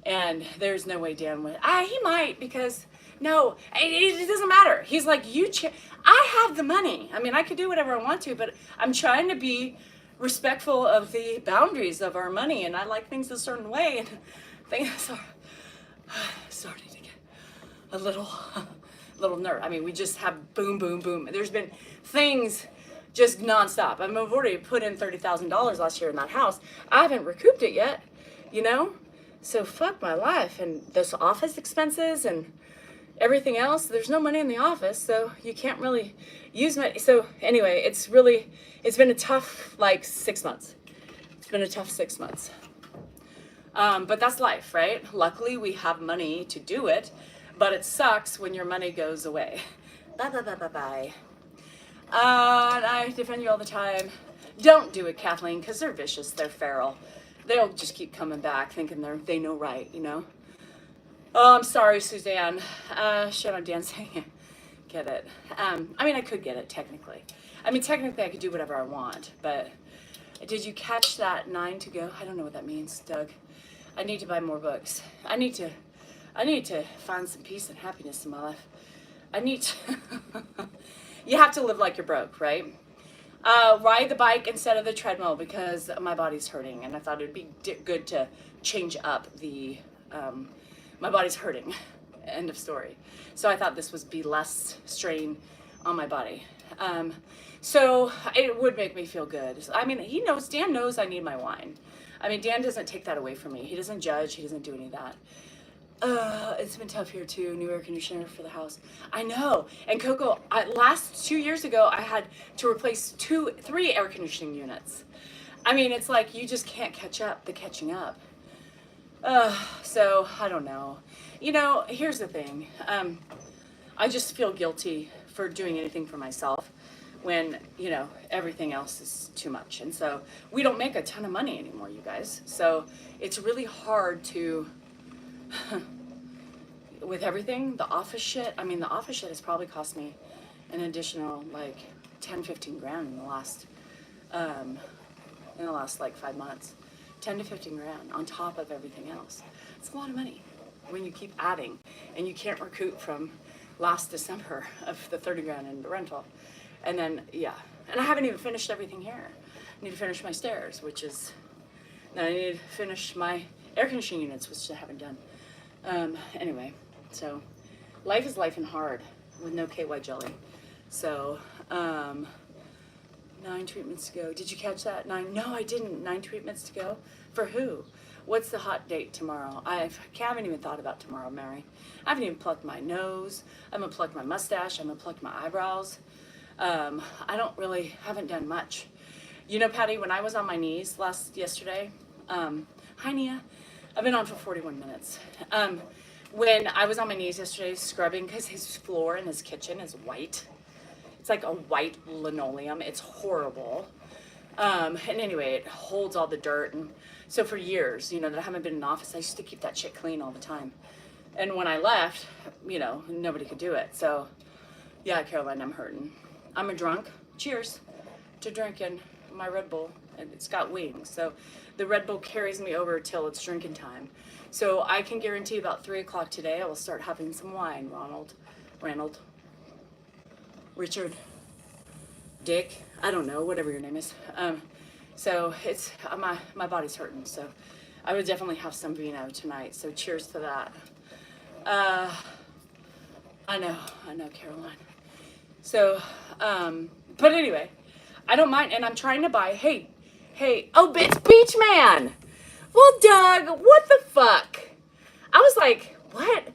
A: and there's no way Dan would. He might, because no, it doesn't matter. He's like, I have the money. I mean, I could do whatever I want to, but I'm trying to be respectful of the boundaries of our money, and I like things a certain way, and things are starting to get a little nerve. I mean, we just have boom, boom, boom. There's been things just nonstop. I mean, I've already put in $30,000 last year in that house. I haven't recouped it yet, So fuck my life. And those office expenses and everything else, there's no money in the office, so you can't really use money. So anyway, it's been a tough, 6 months. It's been a tough 6 months. But that's life, right? Luckily, we have money to do it, but it sucks when your money goes away. Bye, bye, bye, bye, bye. And I defend you all the time. Don't do it, Kathleen, because they're vicious. They're feral. They'll just keep coming back thinking they know right, Oh, I'm sorry, Suzanne. Shut up, dancing. Get it. I mean, I could get it, technically. Technically, I could do whatever I want, but did you catch that 9 to go? I don't know what that means, Doug. I need to buy more books. I need to find some peace and happiness in my life. You have to live like you're broke, right? Ride the bike instead of the treadmill because my body's hurting, and I thought it'd be good to change up my body's hurting. End of story. So I thought this would be less strain on my body. So it would make me feel good. I mean, Dan knows I need my wine. I mean, Dan doesn't take that away from me. He doesn't judge. He doesn't do any of that. It's been tough here too. New air conditioner for the house. I know. And Coco, last 2 years ago, I had to replace 3 air conditioning units. I mean, it's like you just can't catch up the catching up. So I don't know. Here's the thing. I just feel guilty for doing anything for myself when, everything else is too much. And so we don't make a ton of money anymore, you guys. So it's really hard to, with everything, the office shit. I mean, the office shit has probably cost me an additional like 10, 15 grand in the last like 5 months. 10 to 15 grand on top of everything else. It's a lot of money when you keep adding and you can't recoup from last December of the 30 grand in the rental. And then, and I haven't even finished everything here. I need to finish my stairs, then I need to finish my air conditioning units, which I haven't done. Anyway, so life is life and hard with no KY jelly. So, 9 treatments to go. Did you catch that? 9? No, I didn't. 9 treatments to go? For who? What's the hot date tomorrow? I haven't even thought about tomorrow, Mary. I haven't even plucked my nose. I haven't plucked my mustache. I haven't plucked my eyebrows. Haven't done much. Patty, when I was on my knees yesterday, hi Nia, I've been on for 41 minutes. When I was on my knees yesterday scrubbing, because his floor in his kitchen is white. It's like a white linoleum. It's horrible. And anyway, it holds all the dirt. And so for years, that I haven't been in the office, I used to keep that shit clean all the time. And when I left, nobody could do it. So, yeah, Caroline, I'm hurting. I'm a drunk. Cheers to drinking my Red Bull. And it's got wings. So the Red Bull carries me over till it's drinking time. So I can guarantee about 3 o'clock today, I will start having some wine, Ranald. Richard, Dick, I don't know, whatever your name is. So it's, my body's hurting, so I would definitely have some vino tonight, so cheers to that. I know, Caroline. So, but anyway, I don't mind, and I'm trying to buy, hey, it's Beach Man! Well, Doug, what the fuck? I was like, what?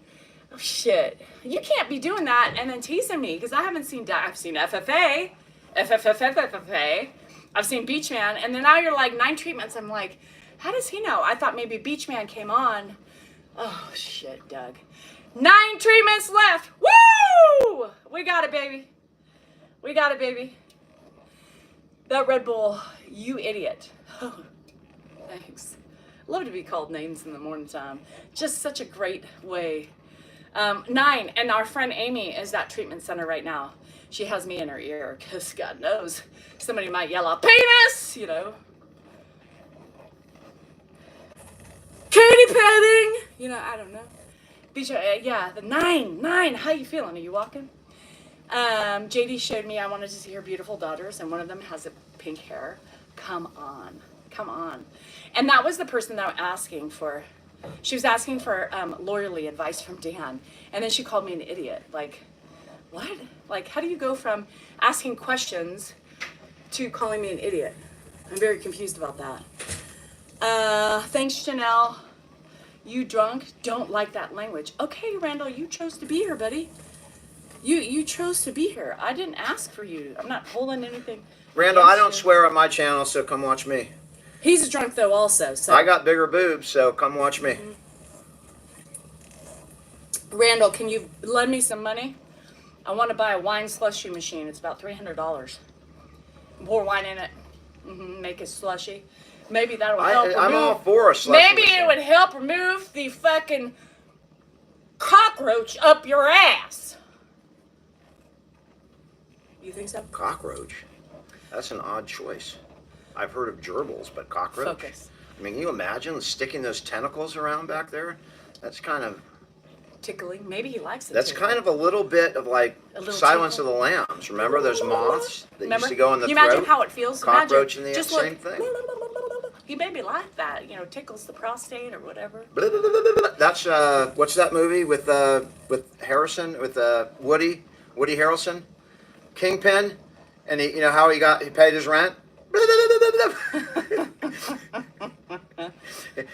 A: Oh, shit. You can't be doing that and then teasing me, because I haven't seen I've seen FFA. I've seen Beach Man, and then now you're like 9 treatments. I'm like, how does he know? I thought maybe Beach Man came on. Oh, shit, Doug. 9 treatments left. Woo! We got it, baby. That Red Bull, you idiot. Oh, thanks. Love to be called names in the morning time. Just such a great way. 9, and our friend Amy is at treatment center right now. She has me in her ear because God knows somebody might yell out, penis, Katy petting, I don't know. The 9, how you feeling? Are you walking? JD showed me I wanted to see her beautiful daughters, and one of them has a pink hair. Come on. And that was the person that was asking for, she was asking for lawyerly advice from Dan, and then she called me an idiot. Like, what? Like, how do you go from asking questions to calling me an idiot? I'm very confused about that. Thanks, Janelle. You drunk? Don't like that language. Okay, Randall, you chose to be here, buddy. You chose to be here. I didn't ask for you. I'm not holding anything.
B: Randall, I don't swear on my channel, so come watch me.
A: He's a drunk though, also. So
B: I got bigger boobs, so come watch me.
A: Randall, can you lend me some money? I want to buy a wine slushy machine. It's about $300. Pour wine in it. Make it slushy. Maybe that'll help.
B: I'm all for a slushy
A: Maybe
B: machine.
A: it would help remove the fucking cockroach up your ass. You think so?
B: Cockroach. That's an odd choice. I've heard of gerbils, but cockroach.
A: Focus.
B: I mean, can you imagine sticking those tentacles around back there? That's kind of
A: Tickling. Maybe he likes it.
B: That's kind of a little bit of like Silence
A: tickle.
B: of the Lambs. Remember those moths that
A: Remember?
B: used to go in the
A: Can you
B: throat?
A: imagine how it feels?
B: Cockroach
A: Imagine.
B: in the
A: Just
B: same
A: look.
B: thing.
A: He made me like that. You know, tickles the prostate or whatever.
B: That's what's that movie with Harrison with Woody Harrelson, Kingpin, and he, you know how he paid his rent.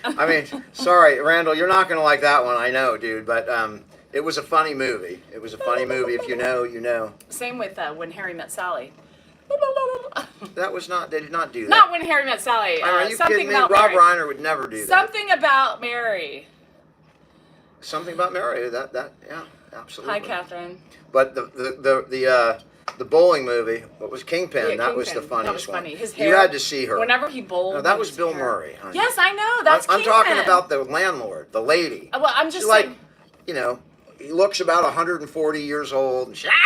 B: I mean, sorry, Randall, you're not gonna like that one, I know, dude, but it was a funny movie. It was a funny movie. If you know, you know.
A: Same with When Harry Met Sally.
B: That was not. They did not do that.
A: Not When Harry Met Sally.
B: Are you
A: Something
B: kidding me?
A: about
B: Rob
A: Mary.
B: Reiner would never do that.
A: Something about Mary.
B: Something about Mary. That yeah, absolutely.
A: Hi, Catherine.
B: But the bowling movie, what was Kingpin?
A: Yeah,
B: that was the
A: Kingpin.
B: funniest
A: That was
B: one.
A: funny. His
B: You
A: hair.
B: had to see her.
A: Whenever he bowled.
B: No, that was
A: his
B: Bill
A: hair.
B: Murray. Honey.
A: Yes, I know. That's
B: I'm talking
A: Kingpin.
B: about the landlord, the lady.
A: Well, I'm just
B: She's
A: saying.
B: like, you know, he looks about 140 years old. And sit down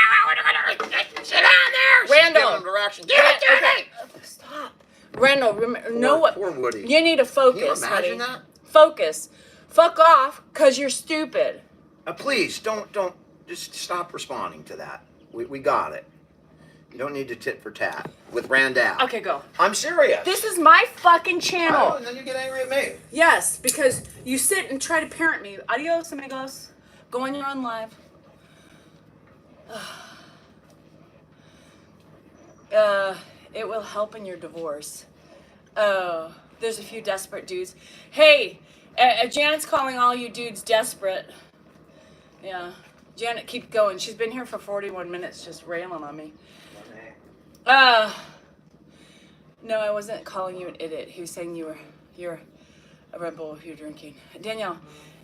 B: there. She's
A: Randall.
B: giving him direction. Give it to me.
A: Stop. Randall, know what?
B: Poor Woody.
A: You need to focus,
B: Can you imagine
A: honey.
B: that?
A: Focus. Fuck off, cause you're stupid.
B: Please don't just stop responding to that. We got it. You don't need to tit for tat with Randall.
A: Okay, go.
B: I'm serious.
A: This is my fucking
B: Oh,
A: channel.
B: and then you get angry at me.
A: Yes, because you sit and try to parent me. Adios, amigos. Go on your own live. It will help in your divorce. Oh, there's a few desperate dudes. Hey, Janet's calling all you dudes desperate. Yeah, Janet, keep going. She's been here for 41 minutes just railing on me. No, I wasn't calling you an idiot. He was saying you're a Red Bull if you're drinking. Danielle,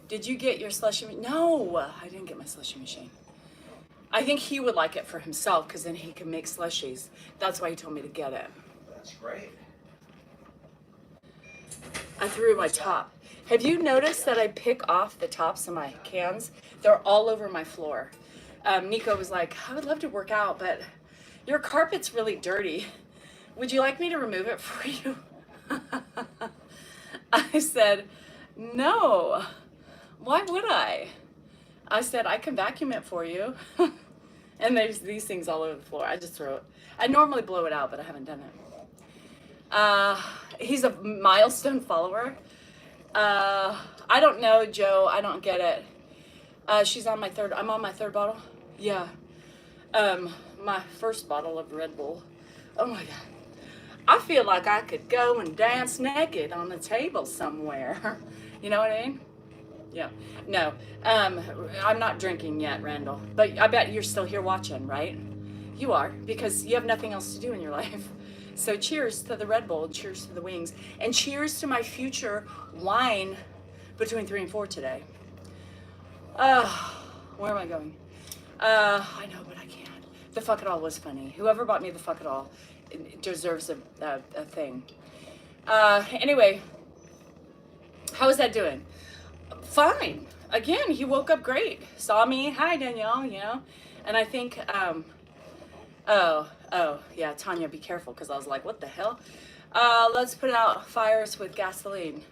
A: did you get your slushy machine? No, I didn't get my slushy machine. I think he would like it for himself because then he can make slushies. That's why he told me to get it.
B: That's great.
A: I threw my top. Have you noticed that I pick off the tops of my cans? They're all over my floor. Nico was like, I would love to work out, but your carpet's really dirty. Would you like me to remove it for you? I said, no. Why would I? I said, I can vacuum it for you. And there's these things all over the floor. I just throw it. I normally blow it out, but I haven't done it. He's a milestone follower. I don't know, Joe. I don't get it. She's on my third. I'm on my third bottle. Yeah. My first bottle of Red Bull. Oh my God. I feel like I could go and dance naked on the table somewhere. You know what I mean? Yeah. No. I'm not drinking yet, Randall. But I bet you're still here watching, right? You are, because you have nothing else to do in your life. So cheers to the Red Bull, cheers to the wings, and cheers to my future wine between 3 and 4 today. Where am I going? I know, but I can't. The Fuck It All was funny. Whoever bought me the Fuck It All deserves a thing. Anyway, how is that doing? Fine. Again, he woke up great. Saw me. Hi, Danielle, you know. And I think, oh, yeah, Tanya, be careful, because I was like, what the hell? Let's put out fires with gasoline.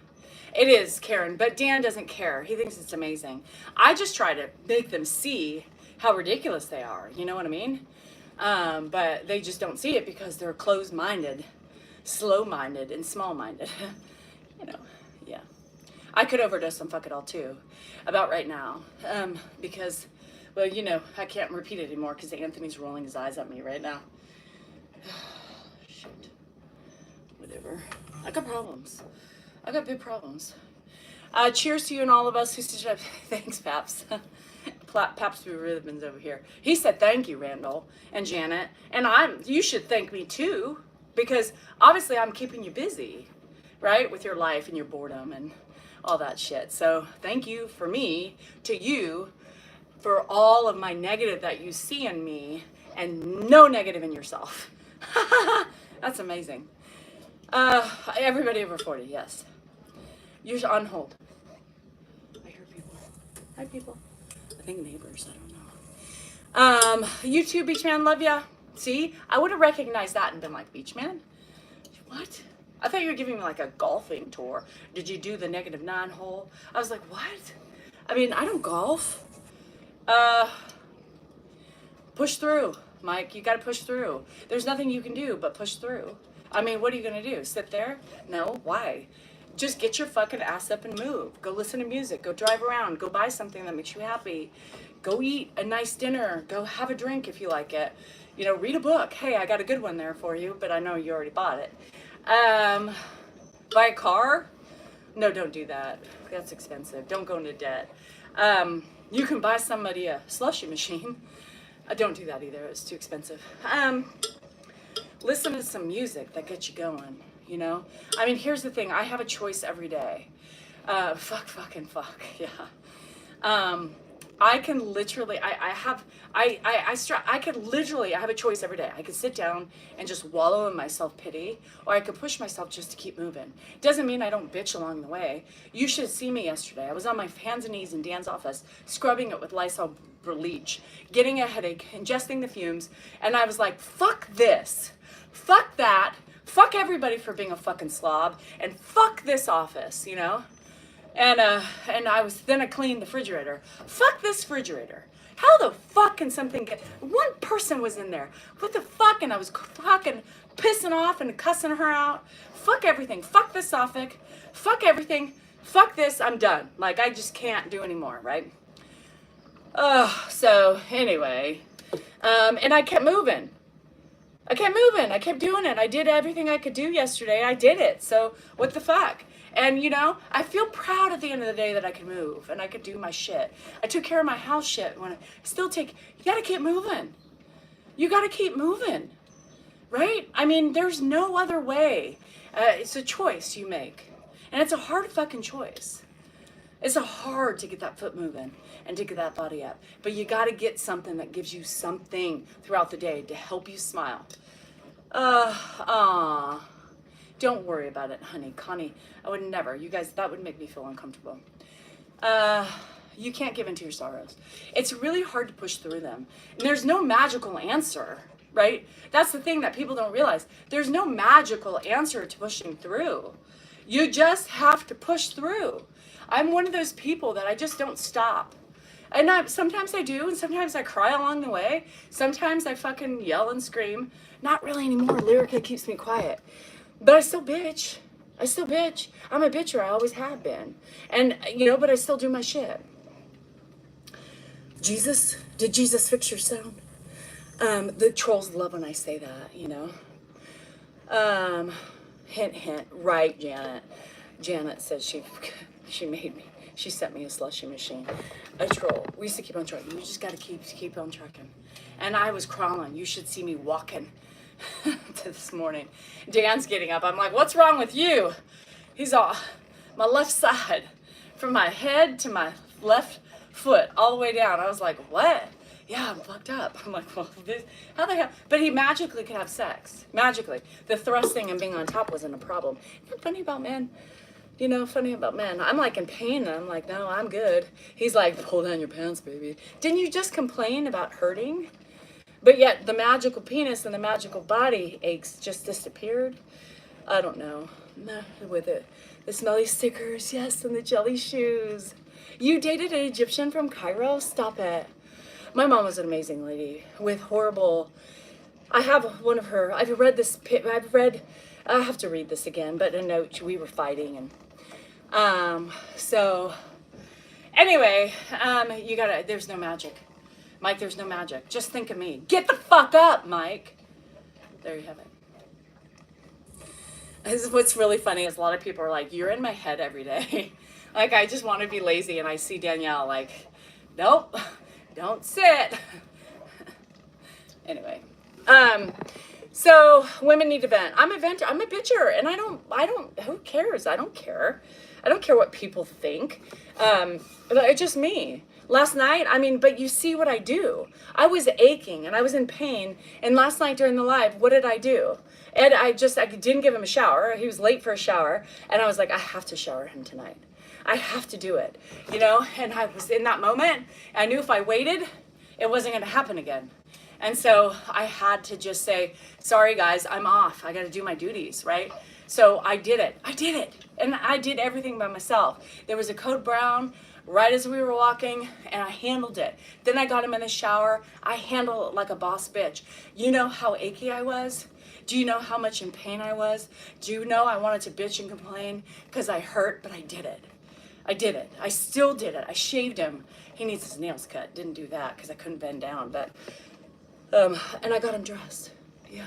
A: It is, Karen, but Dan doesn't care. He thinks it's amazing. I just try to make them see how ridiculous they are. You know what I mean? But they just don't see it because they're closed-minded, slow-minded, and small-minded. You know, yeah. I could overdose on Fuck It All, too, about right now. Because, well, you know, I can't repeat it anymore because Anthony's rolling his eyes at me right now. Shit. Whatever. I got problems. I got big problems. Cheers to you and all of us who stood up. Thanks, Paps. Paps Blue Ribbons over here. He said thank you, Randall and Janet. And you should thank me too, because obviously I'm keeping you busy, right? With your life and your boredom and all that shit. So thank you for me to you for all of my negative that you see in me and no negative in yourself. That's amazing. Everybody over 40, yes. You're on hold. I hear people. Hi, people. I think neighbors, I don't know. You too, Beachman, love ya. See, I would have recognized that and been like, Beachman? What? I thought you were giving me like a golfing tour. Did you do the -9 hole? I was like, what? I mean, I don't golf. Push through, Mike. You gotta push through. There's nothing you can do but push through. I mean, what are you going to do? Sit there? No. Why? Just get your fucking ass up and move. Go listen to music. Go drive around. Go buy something that makes you happy. Go eat a nice dinner. Go have a drink if you like it. You know, read a book. Hey, I got a good one there for you, but I know you already bought it. Buy a car? No, don't do that. That's expensive. Don't go into debt. You can buy somebody a slushy machine. Don't do that either. It's too expensive. Listen to some music that gets you going, you know? I mean, here's the thing. I have a choice every day. Fuck, yeah. I can literally, I have a choice every day. I could sit down and just wallow in my self-pity, or I could push myself just to keep moving. Doesn't mean I don't bitch along the way. You should see me yesterday. I was on my hands and knees in Dan's office, scrubbing it with Lysol bleach, getting a headache, ingesting the fumes, and I was like, fuck this, fuck that, fuck everybody for being a fucking slob, and fuck this office, you know? And I cleaned the refrigerator. Fuck this refrigerator. How the fuck can something get, one person was in there. What the fuck? And I was fucking pissing off and cussing her out. Fuck everything. Fuck this office. Fuck everything. Fuck this. I'm done. Like, I just can't do anymore, right? So anyway, and I kept moving. I kept doing it. I did everything I could do yesterday. I did it. So what the fuck? And, you know, I feel proud at the end of the day that I could move and I could do my shit. I took care of my house shit. You gotta keep moving. You gotta keep moving, right? I mean, there's no other way. It's a choice you make. And it's a hard fucking choice. It's hard to get that foot moving and to get that body up. But you gotta get something that gives you something throughout the day to help you smile. Don't worry about it, honey. Connie, I would never. You guys, that would make me feel uncomfortable. You can't give in to your sorrows. It's really hard to push through them. And there's no magical answer, right? That's the thing that people don't realize. There's no magical answer to pushing through. You just have to push through. I'm one of those people that I just don't stop. And sometimes I do, and sometimes I cry along the way. Sometimes I fucking yell and scream. Not really anymore. Lyrica keeps me quiet. But I still bitch. I'm a bitcher. I always have been. And, you know, but I still do my shit. Did Jesus fix your sound? The trolls love when I say that, you know. Hint, hint. Right, Janet. Janet said she sent me a slushy machine. A troll. We used to keep on trucking. You just got to keep on trucking. And I was crawling. You should see me walking. To this morning. Dan's getting up. I'm like, what's wrong with you? He's all, my left side, from my head to my left foot, all the way down. I was like, what? Yeah, I'm fucked up. I'm like, well, how the hell? But he magically could have sex. Magically. The thrusting and being on top wasn't a problem. Isn't that funny about men? You know, funny about men. I'm like in pain, and I'm like, no, I'm good. He's like, pull down your pants, baby. Didn't you just complain about hurting? But yet the magical penis and the magical body aches just disappeared. I don't know. With it. The smelly stickers, yes, and the jelly shoes. You dated an Egyptian from Cairo? Stop it. My mom was an amazing lady with horrible... I have one of her... I have to read this again, but a note, we were fighting. And so... Anyway, there's no magic. Mike, there's no magic. Just think of me. Get the fuck up, Mike. There you have it. This is what's really funny is a lot of people are like, you're in my head every day. Like, I just want to be lazy, and I see Danielle like, nope, don't sit. Anyway. So women need to vent. I'm a venter. I'm a bitcher, and I don't, who cares? I don't care. I don't care what people think. But it's just me. Last night, but you see what I do. I was aching and I was in pain. And last night during the live, what did I do? And I didn't give him a shower. He was late for a shower. And I was like, I have to shower him tonight. I have to do it, you know? And I was in that moment. I knew if I waited, it wasn't going to happen again. And so I had to just say, sorry guys, I'm off. I got to do my duties, right? So I did it. And I did everything by myself. There was a code brown right as we were walking, and I handled it. Then I got him in the shower. I handled it like a boss bitch. You know how achy I was? Do you know how much in pain I was? Do you know I wanted to bitch and complain because I hurt, but I did it. I did it. I still did it. I shaved him. He needs his nails cut. Didn't do that because I couldn't bend down, but, and I got him dressed. Yeah.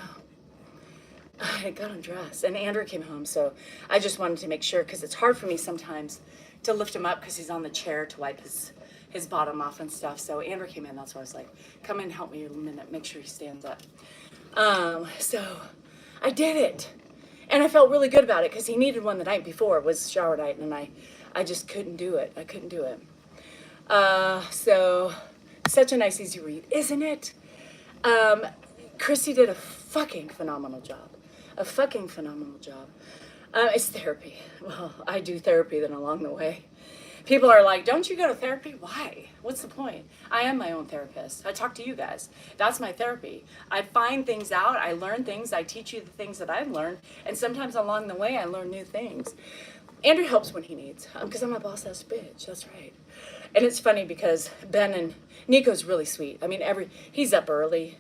A: I got him dressed, and Andrew came home, so I just wanted to make sure, because it's hard for me sometimes to lift him up because he's on the chair to wipe his bottom off and stuff. So Andrew came in. That's why I was like, come in, help me a minute, make sure he stands up. So I did it, and I felt really good about it because he needed one the night before. It was shower night, and I just couldn't do it. I couldn't do it. So such a nice, easy read, isn't it? Christy did a fucking phenomenal job. A fucking phenomenal job. It's therapy. Well, I do therapy then along the way. People are like, don't you go to therapy? Why? What's the point? I am my own therapist. I talk to you guys. That's my therapy. I find things out. I learn things. I teach you the things that I've learned. And sometimes along the way, I learn new things. Andrew helps when he needs, because I'm a boss-ass bitch. That's right. And it's funny because Ben and Nico's really sweet. I mean, he's up early.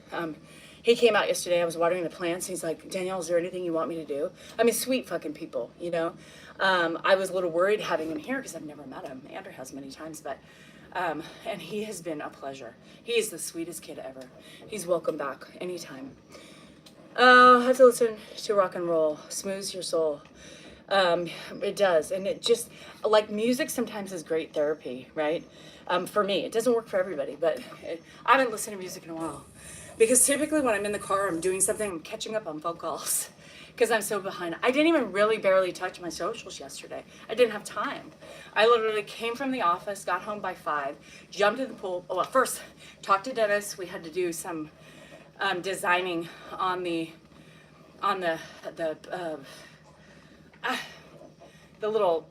A: He came out yesterday. I was watering the plants. He's like, Danielle, is there anything you want me to do? I mean, sweet fucking people, you know. I was a little worried having him here because I've never met him. Andrew has many times, but and he has been a pleasure. He is the sweetest kid ever. He's welcome back anytime. I have to listen to rock and roll. Smooths your soul. It does, and it just, like, music sometimes is great therapy, right? For me, it doesn't work for everybody, but I haven't listened to music in a while. Because typically when I'm in the car, I'm doing something, I'm catching up on phone calls because I'm so behind. I didn't even really barely touch my socials yesterday. I didn't have time. I literally came from the office, got home by 5, jumped in the pool. Well, first, talked to Dennis. We had to do some designing on the little,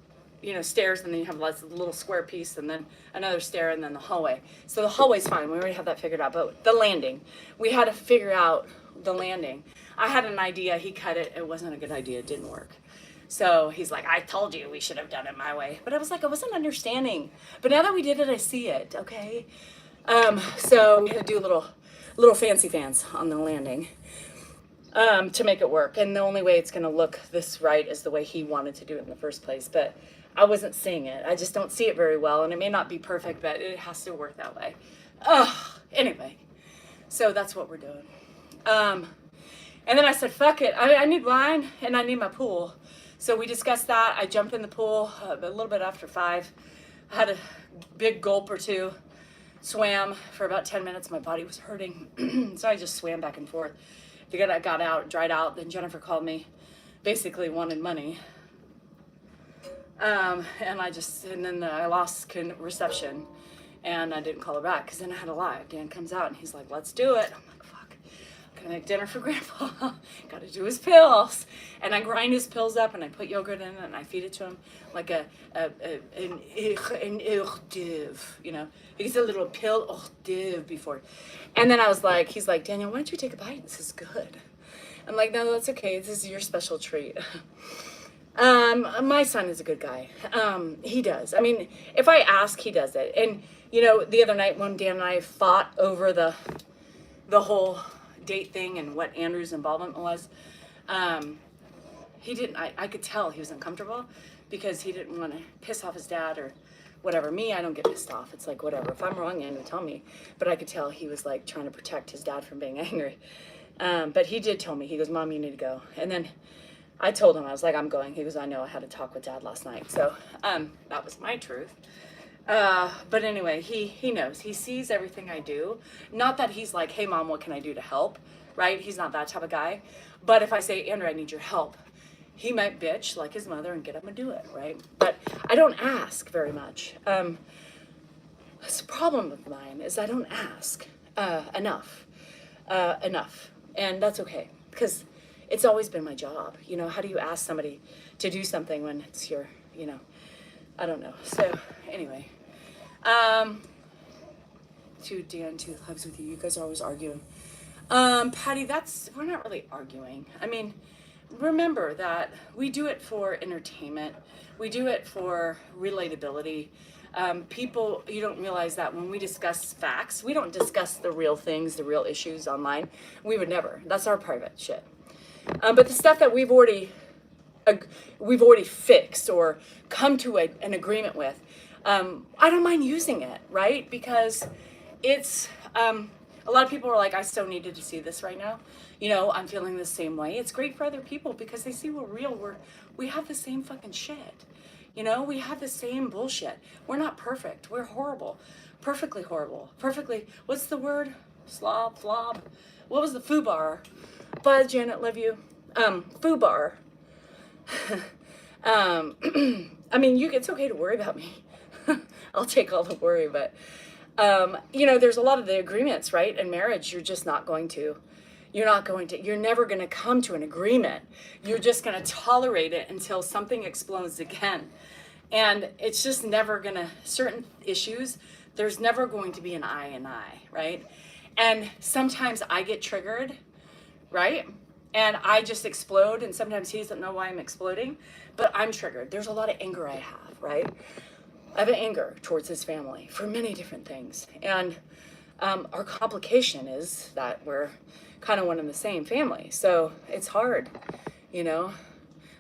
A: stairs, and then you have lots of little square piece, and then another stair, and then the hallway. So the hallway's fine. We already have that figured out. But the landing, we had to figure out the landing. I had an idea. He cut it. It wasn't a good idea. It didn't work. So he's like, I told you we should have done it my way. But I was like, I wasn't understanding. But now that we did it, I see it. Okay. So we had to do little fancy fans on the landing. To make it work. And the only way it's going to look this right is the way he wanted to do it in the first place. But I wasn't seeing it. I just don't see it very well. And it may not be perfect, but it has to work that way. Anyway. So that's what we're doing. And then I said, fuck it. I need wine and I need my pool. So we discussed that. I jumped in the pool a little bit after 5. I had a big gulp or two. Swam for about 10 minutes. My body was hurting. So I just swam back and forth. I got out, dried out. Then Jennifer called me, basically wanted money. And then I lost reception, and I didn't call her back because then I had to lie. Dan comes out and he's like, let's do it. I'm like, fuck, I'm gonna make dinner for Grandpa. Gotta do his pills. And I grind his pills up and I put yogurt in it and I feed it to him like an hors d'oeuvre, He's a little pill hors d'oeuvre before. And then he's like, Daniel, why don't you take a bite? This is good. I'm like, no, that's okay. This is your special treat. My son is a good guy. He does. I mean, if I ask, he does it. And, the other night when Dan and I fought over the whole date thing and what Andrew's involvement was, he didn't, I could tell he was uncomfortable because he didn't want to piss off his dad or whatever. Me, I don't get pissed off. It's like, whatever. If I'm wrong, Andrew, tell me. But I could tell he was like trying to protect his dad from being angry. But he did tell me, he goes, Mom, you need to go. And then I told him, I was like, I'm going. He goes, I know, I had a talk with Dad last night. So that was my truth. But anyway, he knows. He sees everything I do. Not that he's like, hey, Mom, what can I do to help? Right? He's not that type of guy. But if I say, Andrew, I need your help, he might bitch like his mother and get up and do it, right? But I don't ask very much. That's a problem of mine is I don't ask enough. And that's okay because it's always been my job. How do you ask somebody to do something when it's your, I don't know. So anyway, to Dan, 2 hugs with you. You guys are always arguing. Patty, we're not really arguing. I mean, remember that we do it for entertainment. We do it for relatability. People, you don't realize that when we discuss facts, we don't discuss the real things, the real issues online. We would never. That's our private shit. But the stuff that we've already fixed or come to an agreement with, I don't mind using it, right? Because it's, a lot of people are like, I so needed to see this right now. You know, I'm feeling the same way. It's great for other people because they see we're real. We have the same fucking shit. You know, we have the same bullshit. We're not perfect. We're horrible. Perfectly horrible. Perfectly, what's the word? Slob, flob. What was the foobar? Bye, Janet, love you. Foobar. I mean, it's okay to worry about me. I'll take all the worry, but, you know, there's a lot of the agreements, right? In marriage, you're never going to come to an agreement. You're just going to tolerate it until something explodes again. And it's just never going to, certain issues, there's never going to be an eye and eye, right? And sometimes I get triggered, right? And I just explode, and sometimes he doesn't know why I'm exploding, but I'm triggered. There's a lot of anger I have, right? I have an anger towards his family for many different things. And our complication is that we're kind of one and the same family. So it's hard, you know?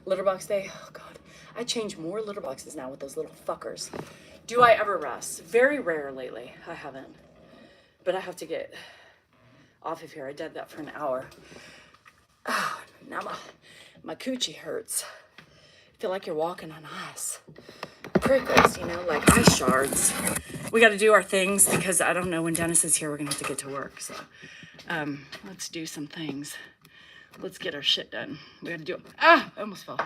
A: Litter box day, oh God. I change more litter boxes now with those little fuckers. Do I ever rest? Very rare lately. I haven't. But I have to get off of here. I did that for an hour. Oh, now my coochie hurts. I feel like you're walking on ice. Prickles, you know, like ice shards. We got to do our things because I don't know when Dennis is here. We're going to have to get to work. So let's do some things. Let's get our shit done. We got to do it. I almost fell.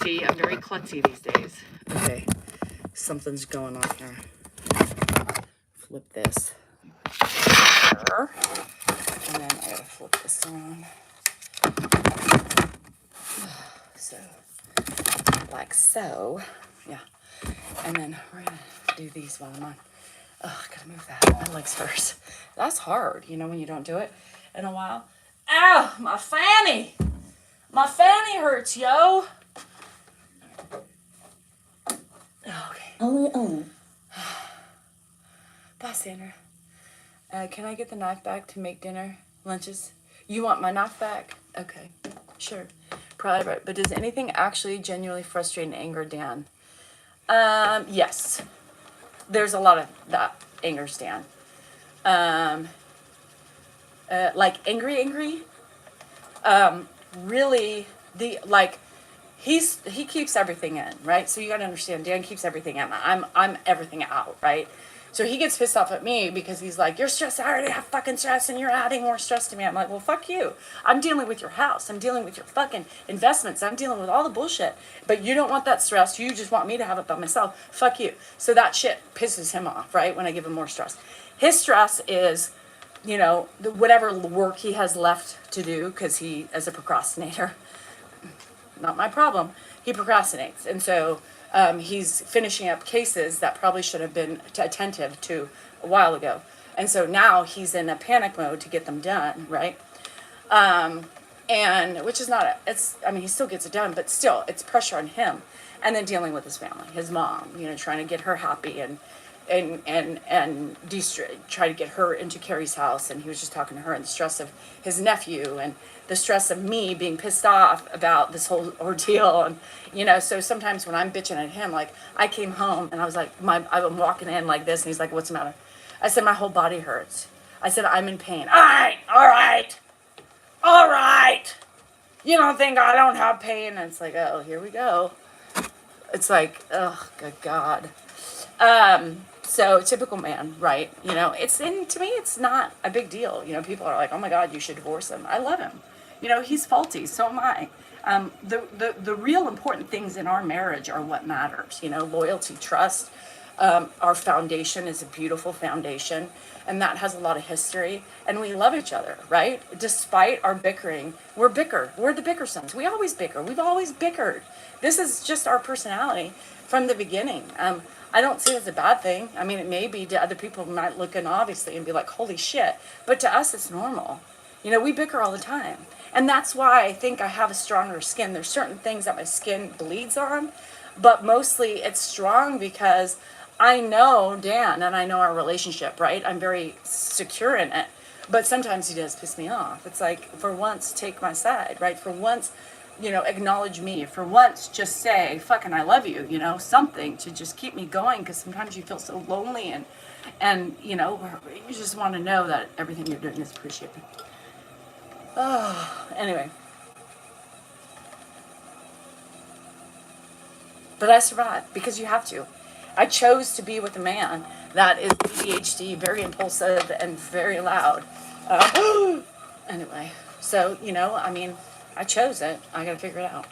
A: See, I'm very klutzy these days. Okay, something's going on here. Flip this. And then I gotta flip this around. So, like so. Yeah. And then we're gonna do these while I'm on. Oh, I gotta move that. My legs first. That's hard, you know, when you don't do it in a while. Ow! My fanny! My fanny hurts, yo! Okay. Oh. Bye, Sandra. Can I get the knife back to make dinner? Lunches? You want my knife back? Okay. Sure. Probably right. But does anything actually genuinely frustrate and anger Dan? Yes. There's a lot of that angers Dan. Like angry. Really, he keeps everything in, right? So you gotta understand, Dan keeps everything in. I'm everything out, right? So he gets pissed off at me because he's like, you're stressed. I already have fucking stress and you're adding more stress to me. I'm like, well, fuck you. I'm dealing with your house. I'm dealing with your fucking investments. I'm dealing with all the bullshit. But you don't want that stress. You just want me to have it by myself. Fuck you. So that shit pisses him off, right? When I give him more stress. His stress is, you know, whatever work he has left to do because he is a procrastinator. Not my problem. He procrastinates. And so he's finishing up cases that probably should have been attentive to a while ago. And so now he's in a panic mode to get them done, right? And which is not, he still gets it done, but still it's pressure on him. And then dealing with his family, his mom, you know, trying to get her happy and try to get her into Carrie's house. And he was just talking to her and the stress of his nephew and the stress of me being pissed off about this whole ordeal. And, you know, so sometimes when I'm bitching at him, like I came home and I was like, I'm walking in like this. And he's like, what's the matter? I said, my whole body hurts. I said, I'm in pain. All right. You don't think I don't have pain? And it's like, oh, here we go. It's like, oh, good God. So typical man, right? You know, to me, it's not a big deal. You know, people are like, oh my God, you should divorce him. I love him. You know, he's faulty. So am I. The real important things in our marriage are what matters. You know, loyalty, trust. Our foundation is a beautiful foundation, and that has a lot of history. And we love each other, right? Despite our bickering, we're the bickersons. We always bicker. We've always bickered. This is just our personality from the beginning. I don't see it as a bad thing. I mean, it may be to other people who might look in obviously and be like, holy shit. But to us, it's normal. You know, we bicker all the time. And that's why I think I have a stronger skin. There's certain things that my skin bleeds on, but mostly it's strong because I know Dan and I know our relationship, right? I'm very secure in it. But sometimes he does piss me off. It's like, for once, take my side, right? For once, acknowledge me. For once, just say, fucking I love you, something to just keep me going, because sometimes you feel so lonely and you just want to know that everything you're doing is appreciated. Oh, anyway. But I survived because you have to. I chose to be with a man that is ADHD, very impulsive, and very loud. Anyway, so, I chose it. I gotta figure it out.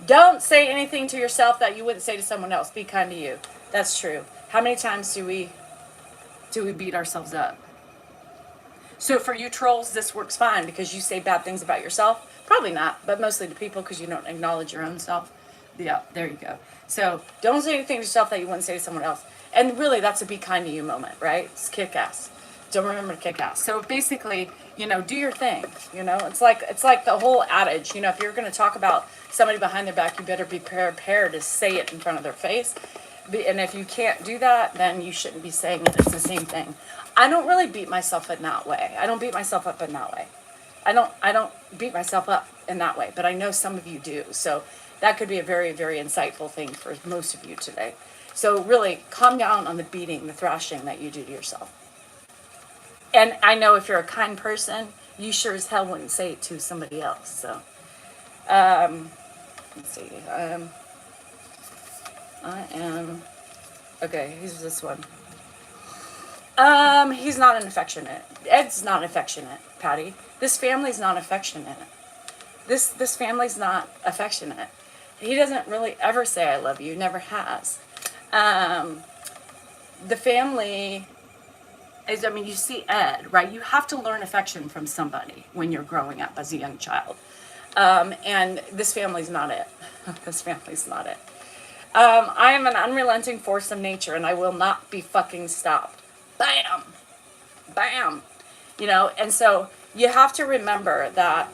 A: Don't say anything to yourself that you wouldn't say to someone else. Be kind to you. That's true. How many times do we beat ourselves up? So for you trolls, this works fine because you say bad things about yourself. Probably not, but mostly to people because you don't acknowledge your own self. Yeah, there you go. So don't say anything to yourself that you wouldn't say to someone else. And really, that's a be kind to you moment, right? It's kick ass. Don't remember to kick ass. So basically, do your thing. It's like the whole adage. If you're going to talk about somebody behind their back, you better be prepared to say it in front of their face. And if you can't do that, then you shouldn't be saying it. It's the same thing. I don't really beat myself in that way. I don't beat myself up in that way. I don't beat myself up in that way, but I know some of you do. So that could be a very, very insightful thing for most of you today. So really, calm down on the beating, the thrashing that you do to yourself. And I know if you're a kind person, you sure as hell wouldn't say it to somebody else. So, let's see. Okay, who's this one? He's not an affectionate. Ed's not affectionate, Patty. This family's not affectionate. This family's not affectionate. He doesn't really ever say I love you, never has. The family is, you see Ed, right? You have to learn affection from somebody when you're growing up as a young child. And this family's not it. This family's not it. I am an unrelenting force of nature and I will not be fucking stopped. Bam! Bam! And so you have to remember that,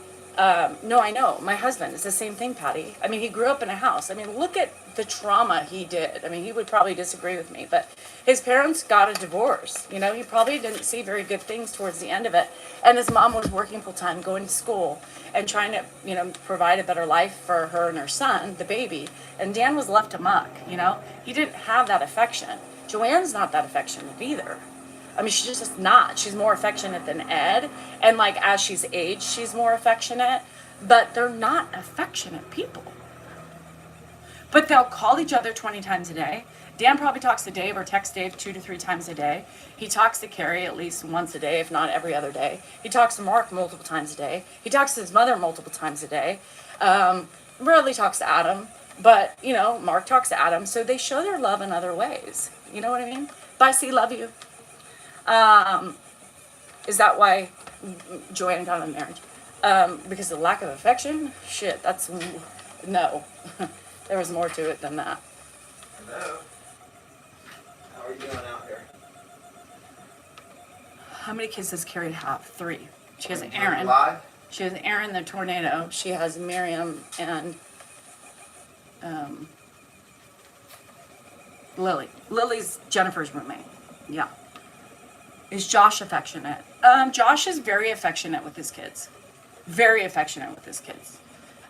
A: no, I know, my husband is the same thing, Patty. He grew up in a house. Look at the trauma he did. He would probably disagree with me, but his parents got a divorce. He probably didn't see very good things towards the end of it. And his mom was working full time, going to school, and trying to, provide a better life for her and her son, the baby. And Dan was left amok, He didn't have that affection. Joanne's not that affectionate either. She's just not. She's more affectionate than Ed. And, as she's aged, she's more affectionate. But they're not affectionate people. But they'll call each other 20 times a day. Dan probably talks to Dave or texts Dave 2 to 3 times a day. He talks to Carrie at least once a day, if not every other day. He talks to Mark multiple times a day. He talks to his mother multiple times a day. Rarely talks to Adam. But, Mark talks to Adam. So they show their love in other ways. You know what I mean? Bye, see, love you. Is that why Joanne got in marriage? Because of lack of affection? Shit, that's, no. There was more to it than that.
B: Hello. How are you doing out here?
A: How many kids does Carrie have? 3. She has Aaron.
B: Live?
A: She has Aaron the tornado. She has Miriam and Lily. Lily's Jennifer's roommate. Yeah. Is Josh affectionate? Josh is very affectionate with his kids. Very affectionate with his kids.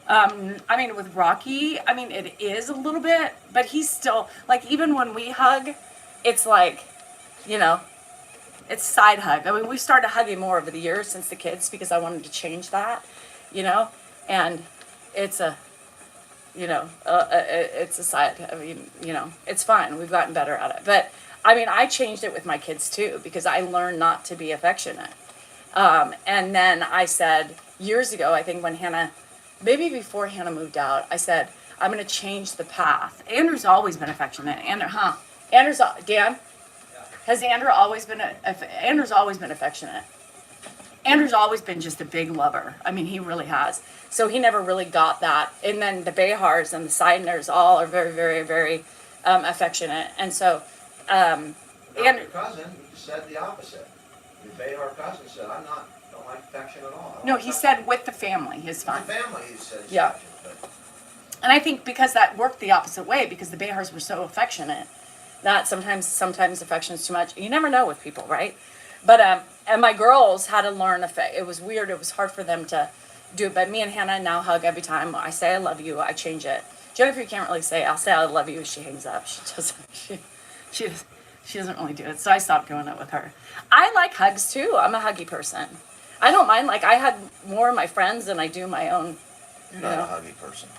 A: With Rocky, it is a little bit, but he's still, even when we hug, it's it's side hug. We started hugging more over the years since the kids because I wanted to change that, and it's a, it's a side, it's fine. We've gotten better at it. But, I changed it with my kids too because I learned not to be affectionate. And then I said, years ago, I think when Hannah, maybe before Hannah moved out, I said, I'm going to change the path. Andrew's always been affectionate. Dan? Has Andrew always been, Andrew's always been affectionate. Andrew's always been just a big lover. He really has. So he never really got that. And then the Behars and the Seidners all are very, very, very affectionate. And so,
B: Your cousin said the opposite. Your Behar cousin said, don't like affection at all.
A: No, he said with the family, his fun.
B: The family, he said.
A: Yeah. And I think because that worked the opposite way, because the Behars were so affectionate, that sometimes affection is too much. You never know with people, right? But and my girls had to learn. It was weird. It was hard for them to do it. But me and Hannah now hug every time I say I love you. I change it. Jennifer can't really say. I'll say I love you. She hangs up. She doesn't really do it. So I stopped doing it with her. I like hugs too. I'm a huggy person. I don't mind. Like I hug more of my friends than I do my own.
B: You're not a huggy person.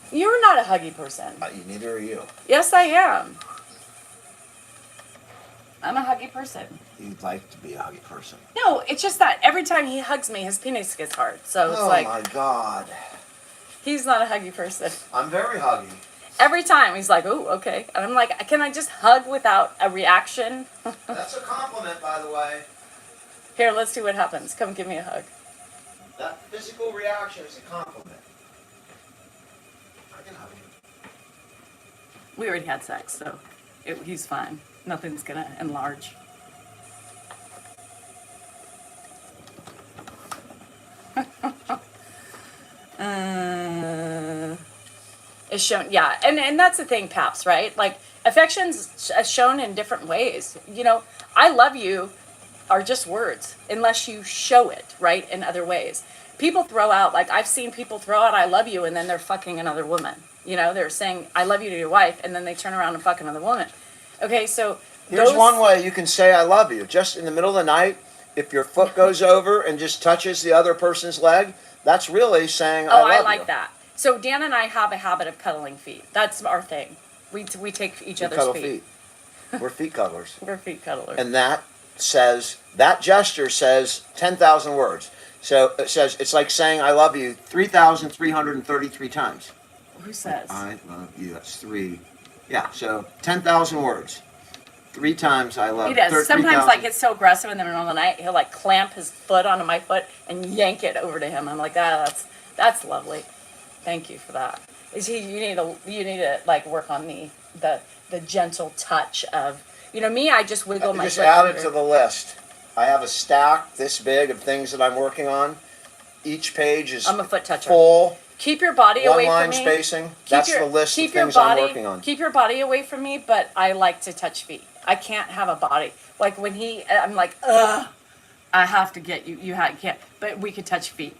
A: You're not a huggy person.
B: Neither are you.
A: Yes, I am. I'm a huggy person.
B: You'd like to be a huggy person.
A: No, it's just that every time he hugs me, his penis gets hard. So it's like,
B: oh my God.
A: He's not a huggy person.
B: I'm very huggy.
A: Every time he's like, "Oh, okay," and I'm like, "Can I just hug without a reaction?"
B: That's a compliment, by the way.
A: Here, let's see what happens. Come give me a hug.
B: That physical reaction is a compliment. I can hug you.
A: We already had sex, so he's fine. Nothing's gonna enlarge. Is shown, yeah, and that's the thing, Paps, right? Like affection's shown in different ways. You know, I love you are just words unless you show it, right, in other ways. People throw out, like I've seen people throw out I love you and then they're fucking another woman. You know, they're saying I love you to your wife and then they turn around and fuck another woman. Okay, so
B: here's one way you can say I love you. Just in the middle of the night, if your foot goes over and just touches the other person's leg, that's really saying I love you.
A: Oh, I like that. So Dan and I have a habit of cuddling feet. That's our thing. We take each other's
B: cuddle
A: feet.
B: We're feet cuddlers.
A: We're feet cuddlers.
B: And that gesture says 10,000 words. So it says, it's like saying I love you 3,333 times.
A: Who says?
B: I love you. That's 3. Yeah, so 10,000 words. 3 times I love you.
A: He does. Sometimes like it's so aggressive in the middle of the night, he'll like clamp his foot onto my foot and yank it over to him. I'm like, that's lovely. Thank you for that. You need to like work on the gentle touch of, you know, me, I just wiggle my foot.
B: Just add it to the list. I have a stack this big of things that I'm working on. Each page is
A: I'm a foot toucher.
B: Full.
A: Keep your body away from me.
B: One line spacing. That's the list of things I'm working on.
A: Keep your body away from me, but I like to touch feet. I can't have a body. Like when I'm like, ugh, I have to get you. You can't. But we could touch feet.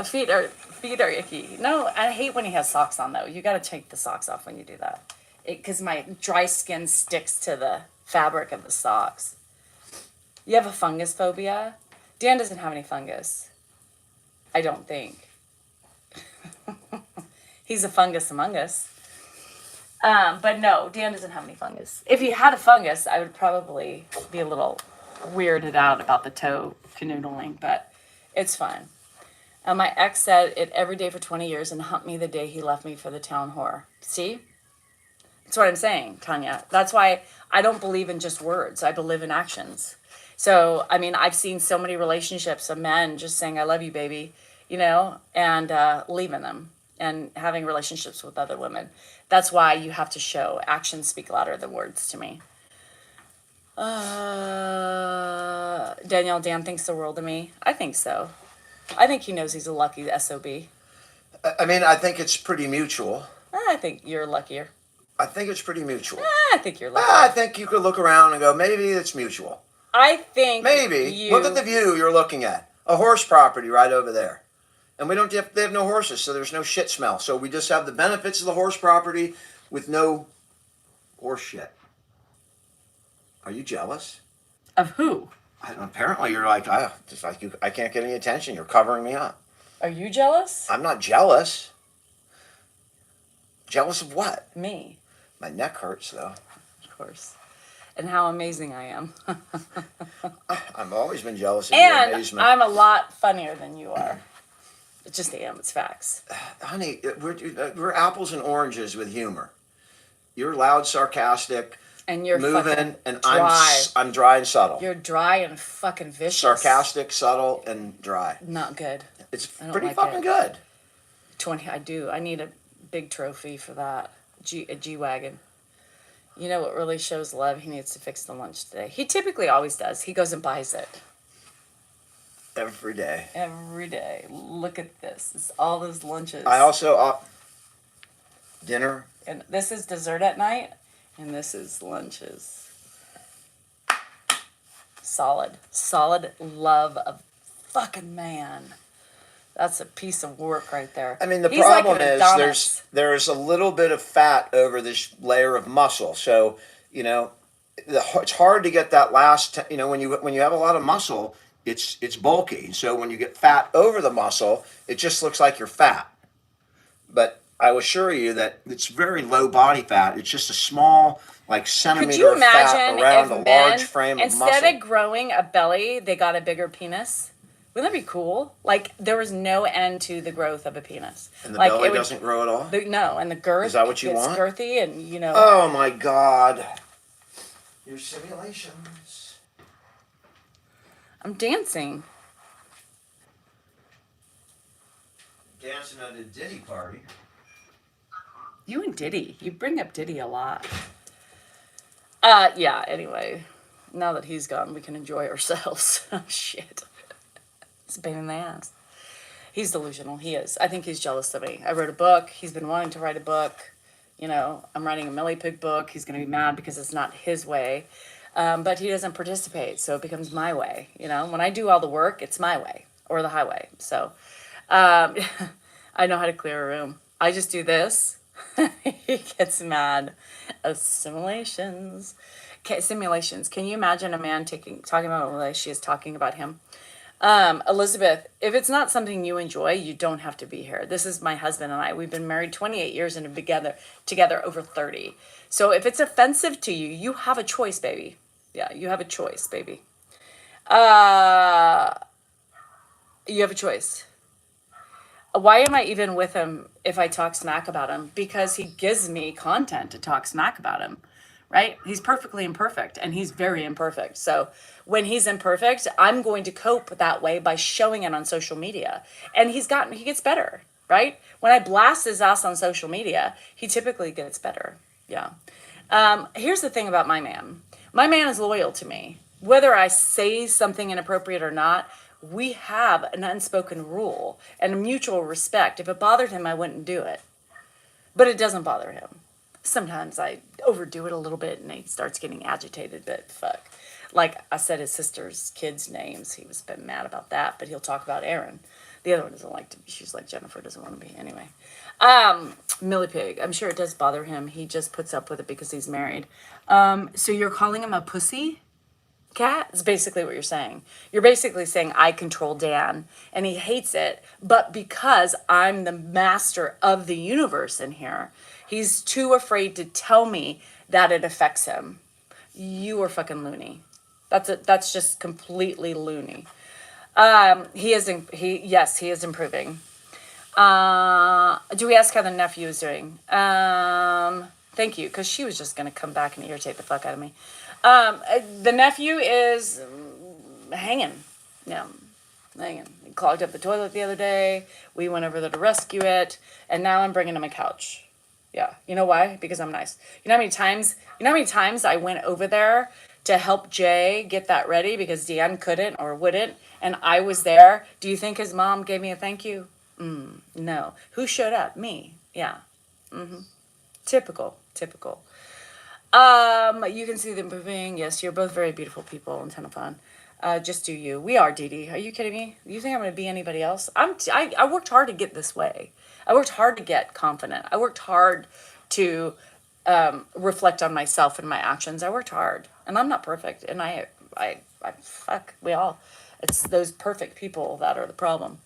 A: Feet are icky. No, I hate when he has socks on though. You got to take the socks off when you do that, because my dry skin sticks to the fabric of the socks. You have a fungus phobia? Dan doesn't have any fungus. I don't think. He's a fungus among us. But no, Dan doesn't have any fungus. If he had a fungus, I would probably be a little weirded out about the toe canoodling, but it's fine. My ex said it every day for 20 years and humped me the day he left me for the town whore. See? That's what I'm saying, Tanya. That's why I don't believe in just words. I believe in actions. So, I mean, I've seen so many relationships of men just saying, I love you, baby, you know, and leaving them and having relationships with other women. That's why you have to show. Actions speak louder than words to me. Danielle, Dan thinks the world of me. I think so. I think he knows he's a lucky SOB.
B: I mean, I think it's pretty mutual.
A: I think you're luckier.
B: I think it's pretty mutual.
A: I think you're luckier.
B: I think you could look around and go, maybe it's mutual.
A: I think
B: maybe. Look at the view you're looking at. A horse property right over there. And they have no horses, so there's no shit smell. So we just have the benefits of the horse property with no horse shit. Are you jealous?
A: Of who?
B: Apparently you're like, I can't get any attention. You're covering me up.
A: Are you jealous?
B: I'm not jealous. Jealous of what?
A: Me.
B: My neck hurts, though.
A: Of course. And how amazing I am.
B: I've always been jealous of your amazement.
A: I'm a lot funnier than you are. It just am. It's facts.
B: Honey, we're apples and oranges with humor. You're loud, sarcastic,
A: and you're
B: moving, and
A: dry.
B: I'm dry and subtle.
A: You're dry and fucking vicious.
B: Sarcastic, subtle, and dry.
A: Not good.
B: It's pretty fucking good.
A: 20. I do. I need a big trophy for that. A G-Wagon. You know what really shows love? He needs to fix the lunch today. He typically always does. He goes and buys it.
B: Every day.
A: Every day. Look at this. It's all those lunches.
B: I also dinner.
A: And this is dessert at night, and this is lunches. Solid love of fucking man. That's a piece of work right there.
B: I mean, the
A: He's
B: problem
A: like an
B: is
A: Adonis.
B: there's a little bit of fat over this layer of muscle. So, you know, it's hard to get that last, you know, when you have a lot of muscle, it's bulky. So when you get fat over the muscle, it just looks like you're fat. But I will assure you that it's very low body fat. It's just a small, like,
A: Could
B: centimeter
A: you
B: of fat
A: imagine
B: around
A: if
B: a
A: men,
B: large frame of
A: instead
B: muscle.
A: of growing a belly, they got a bigger penis? Wouldn't that be cool? Like, there was no end to the growth of a penis.
B: And the
A: like,
B: belly
A: it would,
B: doesn't grow at all?
A: No, and the girth
B: Is that what you
A: gets
B: want?
A: girthy, and, you know.
B: Oh, my God. Your simulations.
A: I'm dancing.
B: Dancing at a Diddy party.
A: You and Diddy. You bring up Diddy a lot. Yeah, anyway. Now that he's gone, we can enjoy ourselves. Oh, shit. It's a pain in the ass. He's delusional. He is. I think he's jealous of me. I wrote a book. He's been wanting to write a book. You know, I'm writing a Millie Pig book. He's going to be mad because it's not his way. But he doesn't participate, so it becomes my way. You know, when I do all the work, it's my way or the highway. So I know how to clear a room. I just do this. He gets mad. Simulations. Simulations. Can you imagine a man talking about a way she is talking about him? Elizabeth, if it's not something you enjoy, you don't have to be here. This is my husband and I. We've been married 28 years and together over 30. So if it's offensive to you, you have a choice, baby. Yeah, you have a choice, baby. You have a choice. Why am I even with him if I talk smack about him? Because he gives me content to talk smack about him, right? He's perfectly imperfect, and he's very imperfect. So when he's imperfect, I'm going to cope that way by showing it on social media. And he gets better, right? When I blast his ass on social media, he typically gets better. Yeah. Here's the thing about my man. My man is loyal to me. Whether I say something inappropriate or not, we have an unspoken rule and a mutual respect. If it bothered him, I wouldn't do it. But it doesn't bother him. Sometimes I overdo it a little bit and he starts getting agitated, but fuck. Like I said his sister's kids' names. He was a bit mad about that, but he'll talk about Aaron. The other one doesn't like to be. She's like, Jennifer doesn't want to be. Anyway. Millie Pig. I'm sure it does bother him. He just puts up with it because he's married. So you're calling him a pussy? Cat is basically what you're saying. You're basically saying I control Dan and he hates it, but because I'm the master of the universe in here, he's too afraid to tell me that it affects him. You are fucking loony. That's just completely loony. He is improving. Do we ask how the nephew is doing? Thank you, because she was just gonna come back and irritate the fuck out of me. The nephew is hanging. Yeah, hanging. He clogged up the toilet the other day. We went over there to rescue it, and now I'm bringing him a couch. Yeah, you know why? Because I'm nice. You know how many times I went over there to help Jay get that ready because Deanne couldn't or wouldn't, and I was there. Do you think his mom gave me a thank you? No. Who showed up? Me. Yeah. Typical. You can see them moving. Yes, you're both very beautiful people and ton of fun. Just do you. We are, Dee Dee. Are you kidding me? You think I'm going to be anybody else? I worked hard to get this way. I worked hard to get confident. I worked hard to reflect on myself and my actions. I worked hard. And I'm not perfect. And I fuck, we all. It's those perfect people that are the problem.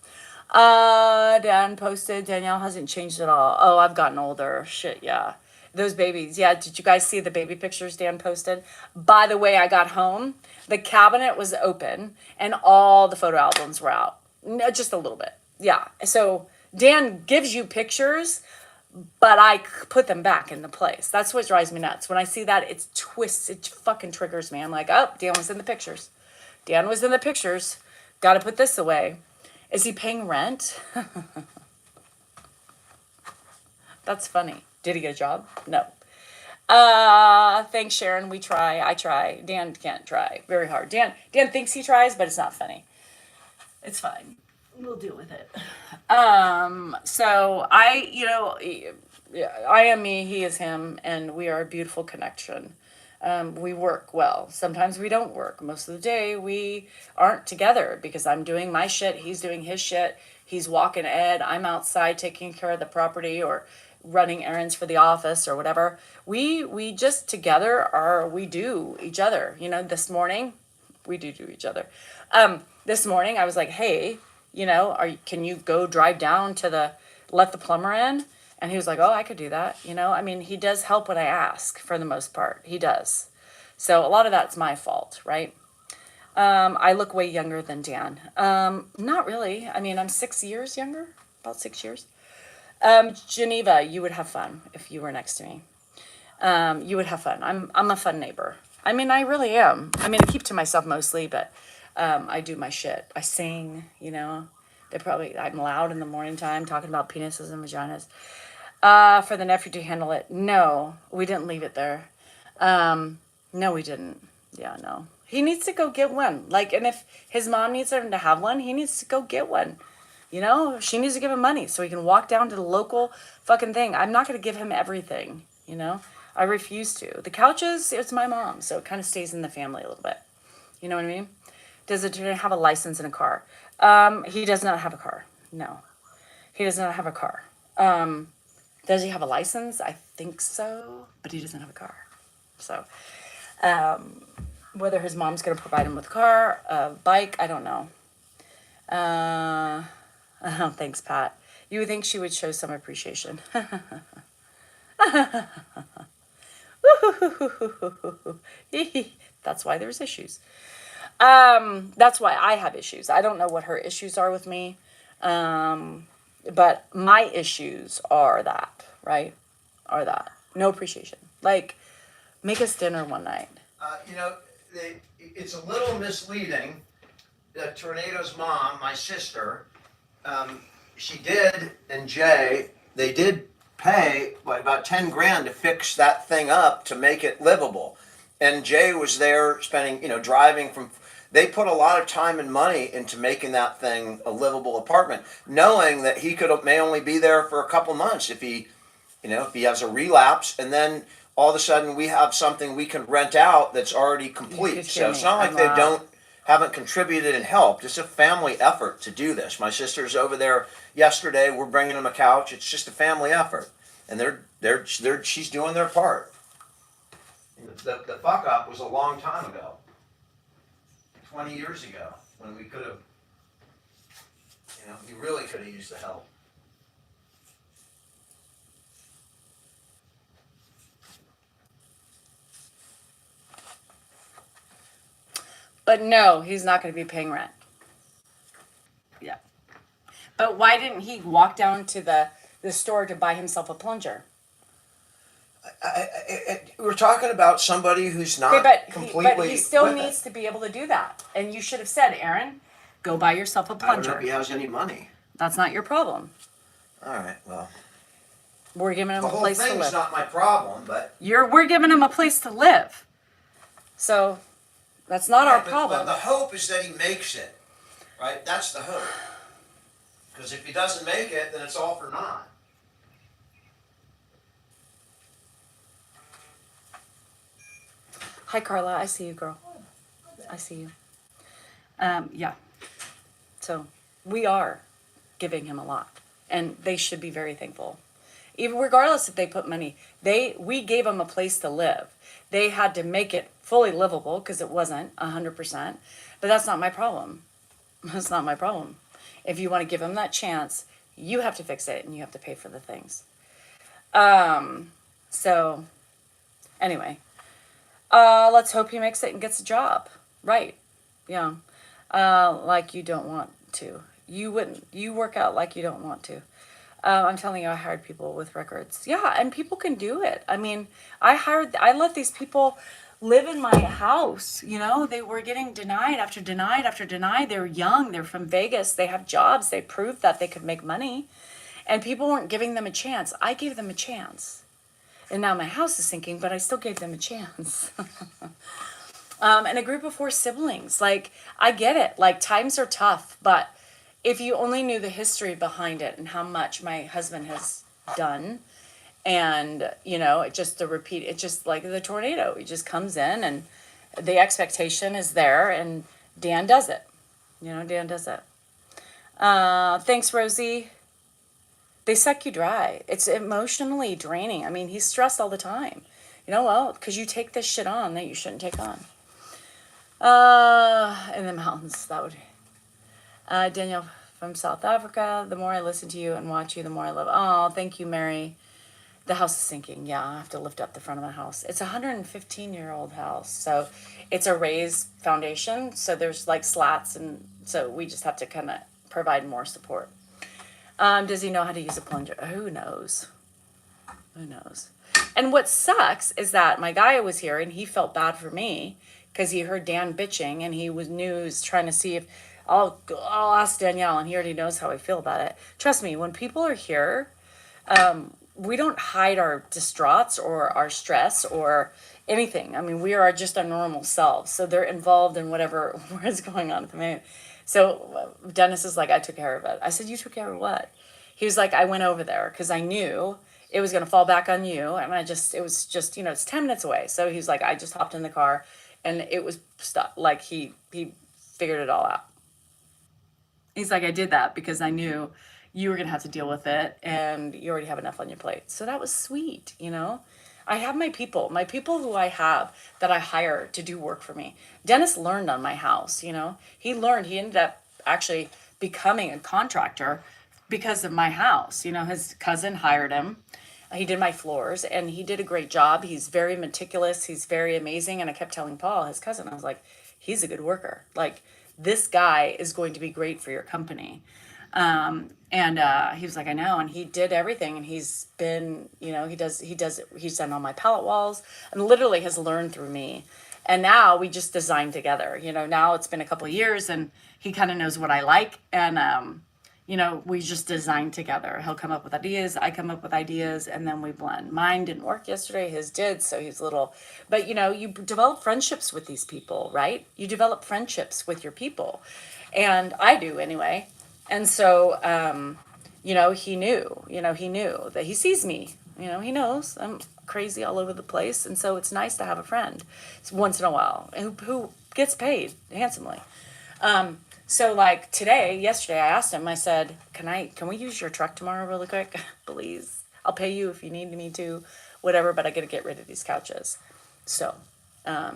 A: Dan posted, Danielle hasn't changed at all. Oh, I've gotten older. Shit, yeah. Those babies. Yeah, did you guys see the baby pictures Dan posted? By the way, I got home. The cabinet was open and all the photo albums were out. No, just a little bit. Yeah. So Dan gives you pictures, but I put them back into place. That's what drives me nuts. When I see that, it fucking triggers me. I'm like, oh, Dan was in the pictures. Got to put this away. Is he paying rent? That's funny. Did he get a job? No. Thanks, Sharon. We try. I try. Dan can't try very hard. Dan thinks he tries, but it's not funny. It's fine. We'll deal with it. So I am me, he is him, and we are a beautiful connection. We work well. Sometimes we don't work. Most of the day we aren't together because I'm doing my shit, he's doing his shit. He's walking Ed, I'm outside taking care of the property or running errands for the office or whatever. We just together we do each other. This morning we do each other. This morning I was like, hey, can you go drive down to let the plumber in? And he was like, oh, I could do that. He does help when I ask for the most part. He does. So a lot of that's my fault, right? I look way younger than Dan. Not really. I'm 6 years younger, about 6 years. Geneva, you would have fun if you were next to me. You would have fun. I'm a fun neighbor. I really am. I keep to myself mostly, but I do my shit. I sing, I'm loud in the morning time talking about penises and vaginas. For the nephew to handle it. No, we didn't leave it there. No, we didn't. Yeah, no. He needs to go get one. And if his mom needs him to have one, he needs to go get one. She needs to give him money so he can walk down to the local fucking thing. I'm not going to give him everything, I refuse to. The couches, it's my mom, so it kind of stays in the family a little bit. You know what I mean? Does it have a license and a car? He does not have a car. No. He does not have a car. Does he have a license? I think so, but he doesn't have a car. So, whether his mom's going to provide him with a car, a bike, I don't know. Oh, thanks, Pat. You would think she would show some appreciation. That's why there's issues. That's why I have issues. I don't know what her issues are with me. But my issues are that, right? Are that. No appreciation. Make us dinner one night.
B: It's a little misleading. The Tornado's mom, my sister, she did, and Jay, they did pay about 10 grand to fix that thing up to make it livable. And Jay was there spending, driving from, they put a lot of time and money into making that thing a livable apartment, knowing that he may only be there for a couple months if he has a relapse, and then all of a sudden we have something we can rent out that's already complete. So it's not like they haven't contributed and helped. It's a family effort to do this. My sister's over there yesterday. We're bringing them a couch. It's just a family effort, and she's doing their part. The fuck up was a long time ago, 20 years ago, when we could have, we really could have used the help.
A: But no, he's not going to be paying rent. Yeah. But why didn't he walk down to the store to buy himself a plunger?
B: We're talking about somebody who's not completely.
A: But he still needs to be able to do that. And you should have said, Aaron, go buy yourself a plunger.
B: I don't know if he has any money.
A: That's not your problem.
B: All right, well.
A: We're giving him a place to live.
B: The whole thing's not my problem, but.
A: We're giving him a place to live. So, that's not our problem.
B: But the hope is that he makes it, right? That's the hope. Because if he doesn't make it, then it's all for naught.
A: Hi, Carla. I see you, girl. I see you. Yeah. So we are giving him a lot, and they should be very thankful. Even regardless if they put money, we gave them a place to live. They had to make it fully livable because it wasn't 100%. But that's not my problem. That's not my problem. If you want to give them that chance, you have to fix it and you have to pay for the things. So anyway, let's hope he makes it and gets a job. Right. Yeah. Like you don't want to. You wouldn't. You work out like you don't want to. I'm telling you, I hired people with records. Yeah, and people can do it. I mean, I let these people live in my house. They were getting denied after denied after denied. They're young. They're from Vegas. They have jobs. They proved that they could make money. And people weren't giving them a chance. I gave them a chance. And now my house is sinking, but I still gave them a chance. And a group of 4 siblings. I get it. Times are tough, but if you only knew the history behind it and how much my husband has done, and it just it's just like the tornado. He just comes in, and the expectation is there, and Dan does it. Dan does it. Thanks, Rosie. They suck you dry. It's emotionally draining. I mean, he's stressed all the time. Because you take this shit on that you shouldn't take on. In the mountains, that would be. Danielle from South Africa. The more I listen to you and watch you, the more I love. Oh, thank you, Mary. The house is sinking. Yeah, I have to lift up the front of my house. It's a 115-year-old house. So it's a raised foundation. So there's like slats. And so we just have to kind of provide more support. Does he know how to use a plunger? Who knows? Who knows? And what sucks is that my guy was here and he felt bad for me because he heard Dan bitching and he was trying to see if I'll ask Danielle, and he already knows how I feel about it. Trust me, when people are here, we don't hide our distraughts or our stress or anything. I mean, we are just our normal selves. So they're involved in whatever is going on at the moment. So Dennis is like, I took care of it. I said, you took care of what? He was like, I went over there because I knew it was going to fall back on you. And it was just, it's 10 minutes away. So he's like, I just hopped in the car and it was stuck. Like he figured it all out. He's like, I did that because I knew you were going to have to deal with it and you already have enough on your plate. So that was sweet. I have my people who I have that I hire to do work for me. Dennis learned on my house, he ended up actually becoming a contractor because of my house. His cousin hired him. He did my floors and he did a great job. He's very meticulous. He's very amazing. And I kept telling Paul, his cousin, I was like, he's a good worker. Like, this guy is going to be great for your company. He was like, I know. And he did everything. And he's been, he's done all my pallet walls and literally has learned through me. And now we just design together. Now it's been a couple of years and he kind of knows what I like. And, we just design together. He'll come up with ideas. I come up with ideas and then we blend. Mine didn't work yesterday. His did. So he's little, but you develop friendships with these people, right? You develop friendships with your people. And I do anyway. And so, he knew that he sees me, he knows I'm crazy all over the place. And so it's nice to have a friend once in a while who gets paid handsomely. So like yesterday, I asked him, I said, can we use your truck tomorrow really quick? Please. I'll pay you if you need me to, whatever, but I got to get rid of these couches. So,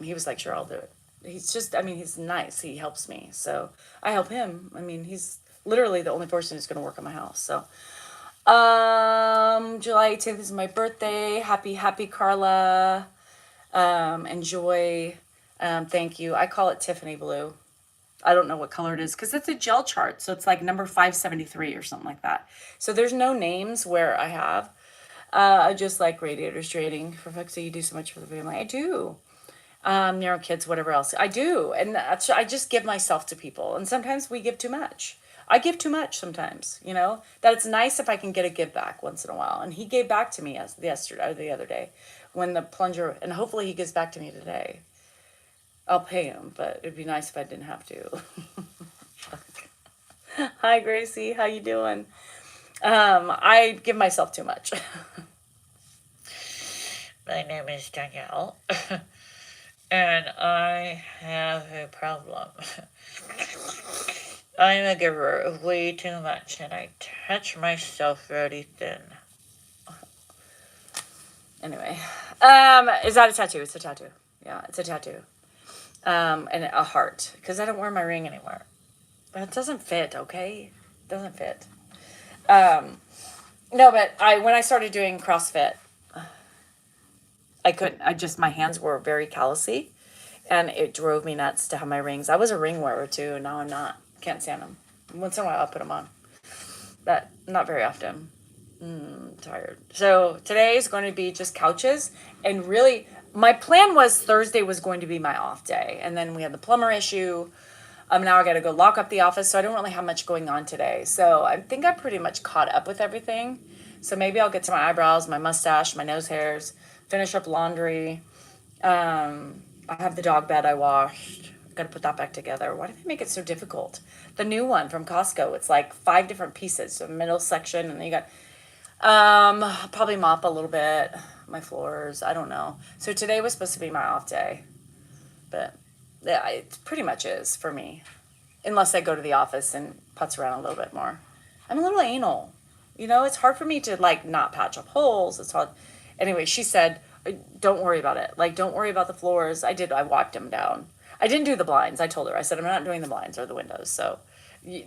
A: he was like, sure, I'll do it. He's nice. He helps me. So I help him. He's literally the only person who's going to work on my house. So, July 18th is my birthday. Happy Carla. Enjoy. Thank you. I call it Tiffany blue. I don't know what color it is because it's a gel chart. So it's like number 573 or something like that. So there's no names where I have. I just like radiators trading. For folks that you do so much for the family. I do. Narrow kids, whatever else. I do. And I just give myself to people. And sometimes we give too much. I give too much sometimes, that it's nice if I can get a give back once in a while. And he gave back to me the other day when the plunger, and hopefully he gives back to me today. I'll pay him, but it'd be nice if I didn't have to. Hi, Gracie. How you doing? I give myself too much. My name is Danielle. And I have a problem. I'm a giver of way too much, and I touch myself very thin. Anyway, is that a tattoo? It's a tattoo. Yeah, it's a tattoo. And a heart, because I don't wear my ring anymore. But it doesn't fit, okay? It doesn't fit. No, but when I started doing CrossFit, I couldn't. My hands were very callousy, and it drove me nuts to have my rings. I was a ring wearer too, and now I'm not. Can't stand them. Once in a while I'll put them on, but not very often. Tired. So today is going to be just couches, and really my plan was Thursday was going to be my off day, and then we had the plumber issue. Now I got to go lock up the office, so I don't really have much going on today. So I think I'm pretty much caught up with everything. So maybe I'll get to my eyebrows, my mustache, my nose hairs, finish up laundry. I have the dog bed I washed. Got to put that back together. Why do they make it so difficult? The new one from Costco, it's like 5 different pieces. So middle section, and then you got probably mop a little bit, my floors. I don't know. So today was supposed to be my off day, but yeah, it pretty much is for me, unless I go to the office and putz around a little bit more. I'm a little anal. You know, it's hard for me to like not patch up holes. It's hard. Anyway, she said, don't worry about it. Like, don't worry about the floors. I wiped them down. I didn't do the blinds. I told her, I said, I'm not doing the blinds or the windows. So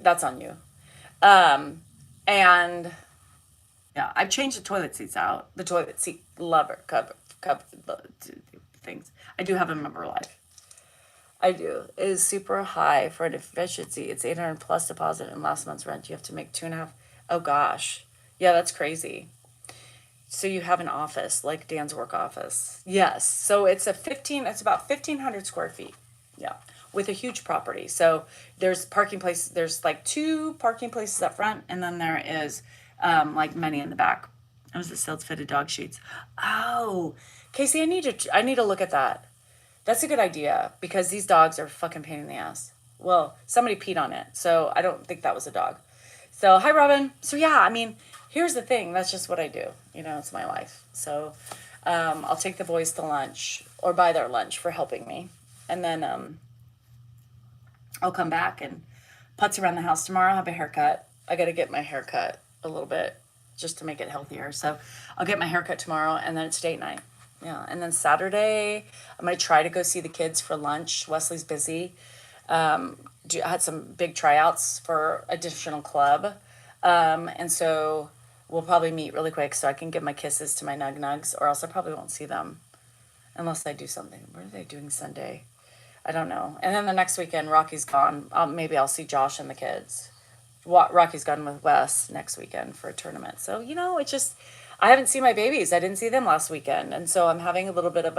A: that's on you. And yeah, I've changed the toilet seats out. The toilet seat cover things. I do have a Member Life. I do. It is super high for an efficiency. It's 800 plus deposit and last month's rent. You have to make 2.5. Oh gosh. Yeah, that's crazy. So you have an office, like Dan's work office. Yes. So it's about 1,500 square feet. Yeah. With a huge property. So there's parking places. There's like 2 parking places up front, and then there is like many in the back. It was the sales fitted dog sheets. Oh, Casey, I need to look at that. That's a good idea, because these dogs are fucking pain in the ass. Well, somebody peed on it, so I don't think that was a dog. So, hi, Robin. So, yeah, I mean, here's the thing. That's just what I do. You know, it's my life. So, I'll take the boys to lunch, or buy their lunch for helping me. And then I'll come back and putz around the house tomorrow. I'll have a haircut. I got to get my hair cut a little bit just to make it healthier. So, I'll get my haircut tomorrow, and then it's date night. Yeah, and then Saturday, I'm going to try to go see the kids for lunch. Wesley's busy. I had some big tryouts for additional club. And so we'll probably meet really quick so I can give my kisses to my nug-nugs, or else I probably won't see them unless I do something. What are they doing Sunday? I don't know. And then the next weekend, Rocky's gone. Maybe I'll see Josh and the kids. Rocky's gone with Wes next weekend for a tournament. So, you know, it's just... I haven't seen my babies. I didn't see them last weekend. And so I'm having a little bit of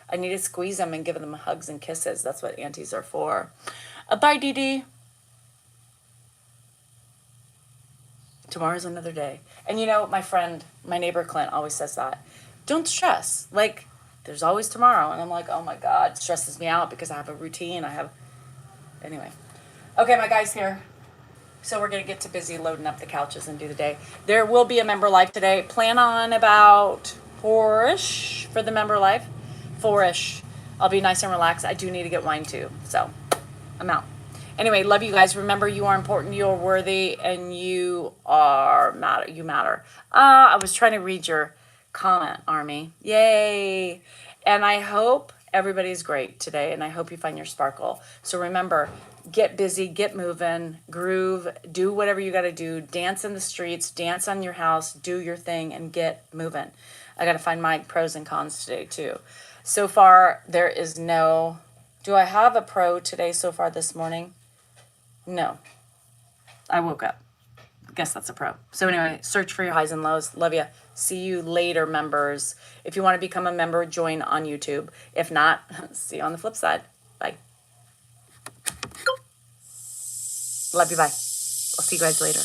A: I need to squeeze them and give them hugs and kisses. That's what aunties are for. Bye, Dee Dee. Tomorrow's another day. And you know, my neighbor Clint always says that. Don't stress. Like, there's always tomorrow. And I'm like, oh my God, it stresses me out because I have a routine. Anyway. Okay, my guy's here. So we're going to get to busy loading up the couches and do the day. There will be a Member Life today. Plan on about 4-ish for the Member Life. 4-ish. I'll be nice and relaxed. I do need to get wine too. So I'm out. Anyway, love you guys. Remember, you are important, you are worthy, and you matter. You matter. I was trying to read your comment, Army. Yay. And I hope everybody's great today, and I hope you find your sparkle. So remember, get busy, get moving, groove, do whatever you got to do, dance in the streets, dance on your house, do your thing, and get moving. I got to find my pros and cons today, too. So far, there is do I have a pro today so far this morning? No. I woke up. Guess that's a pro. So anyway, search for your highs and lows. Love you. See you later, members. If you want to become a member, join on YouTube. If not, see you on the flip side. Bye. Love you. Bye. I'll see you guys later.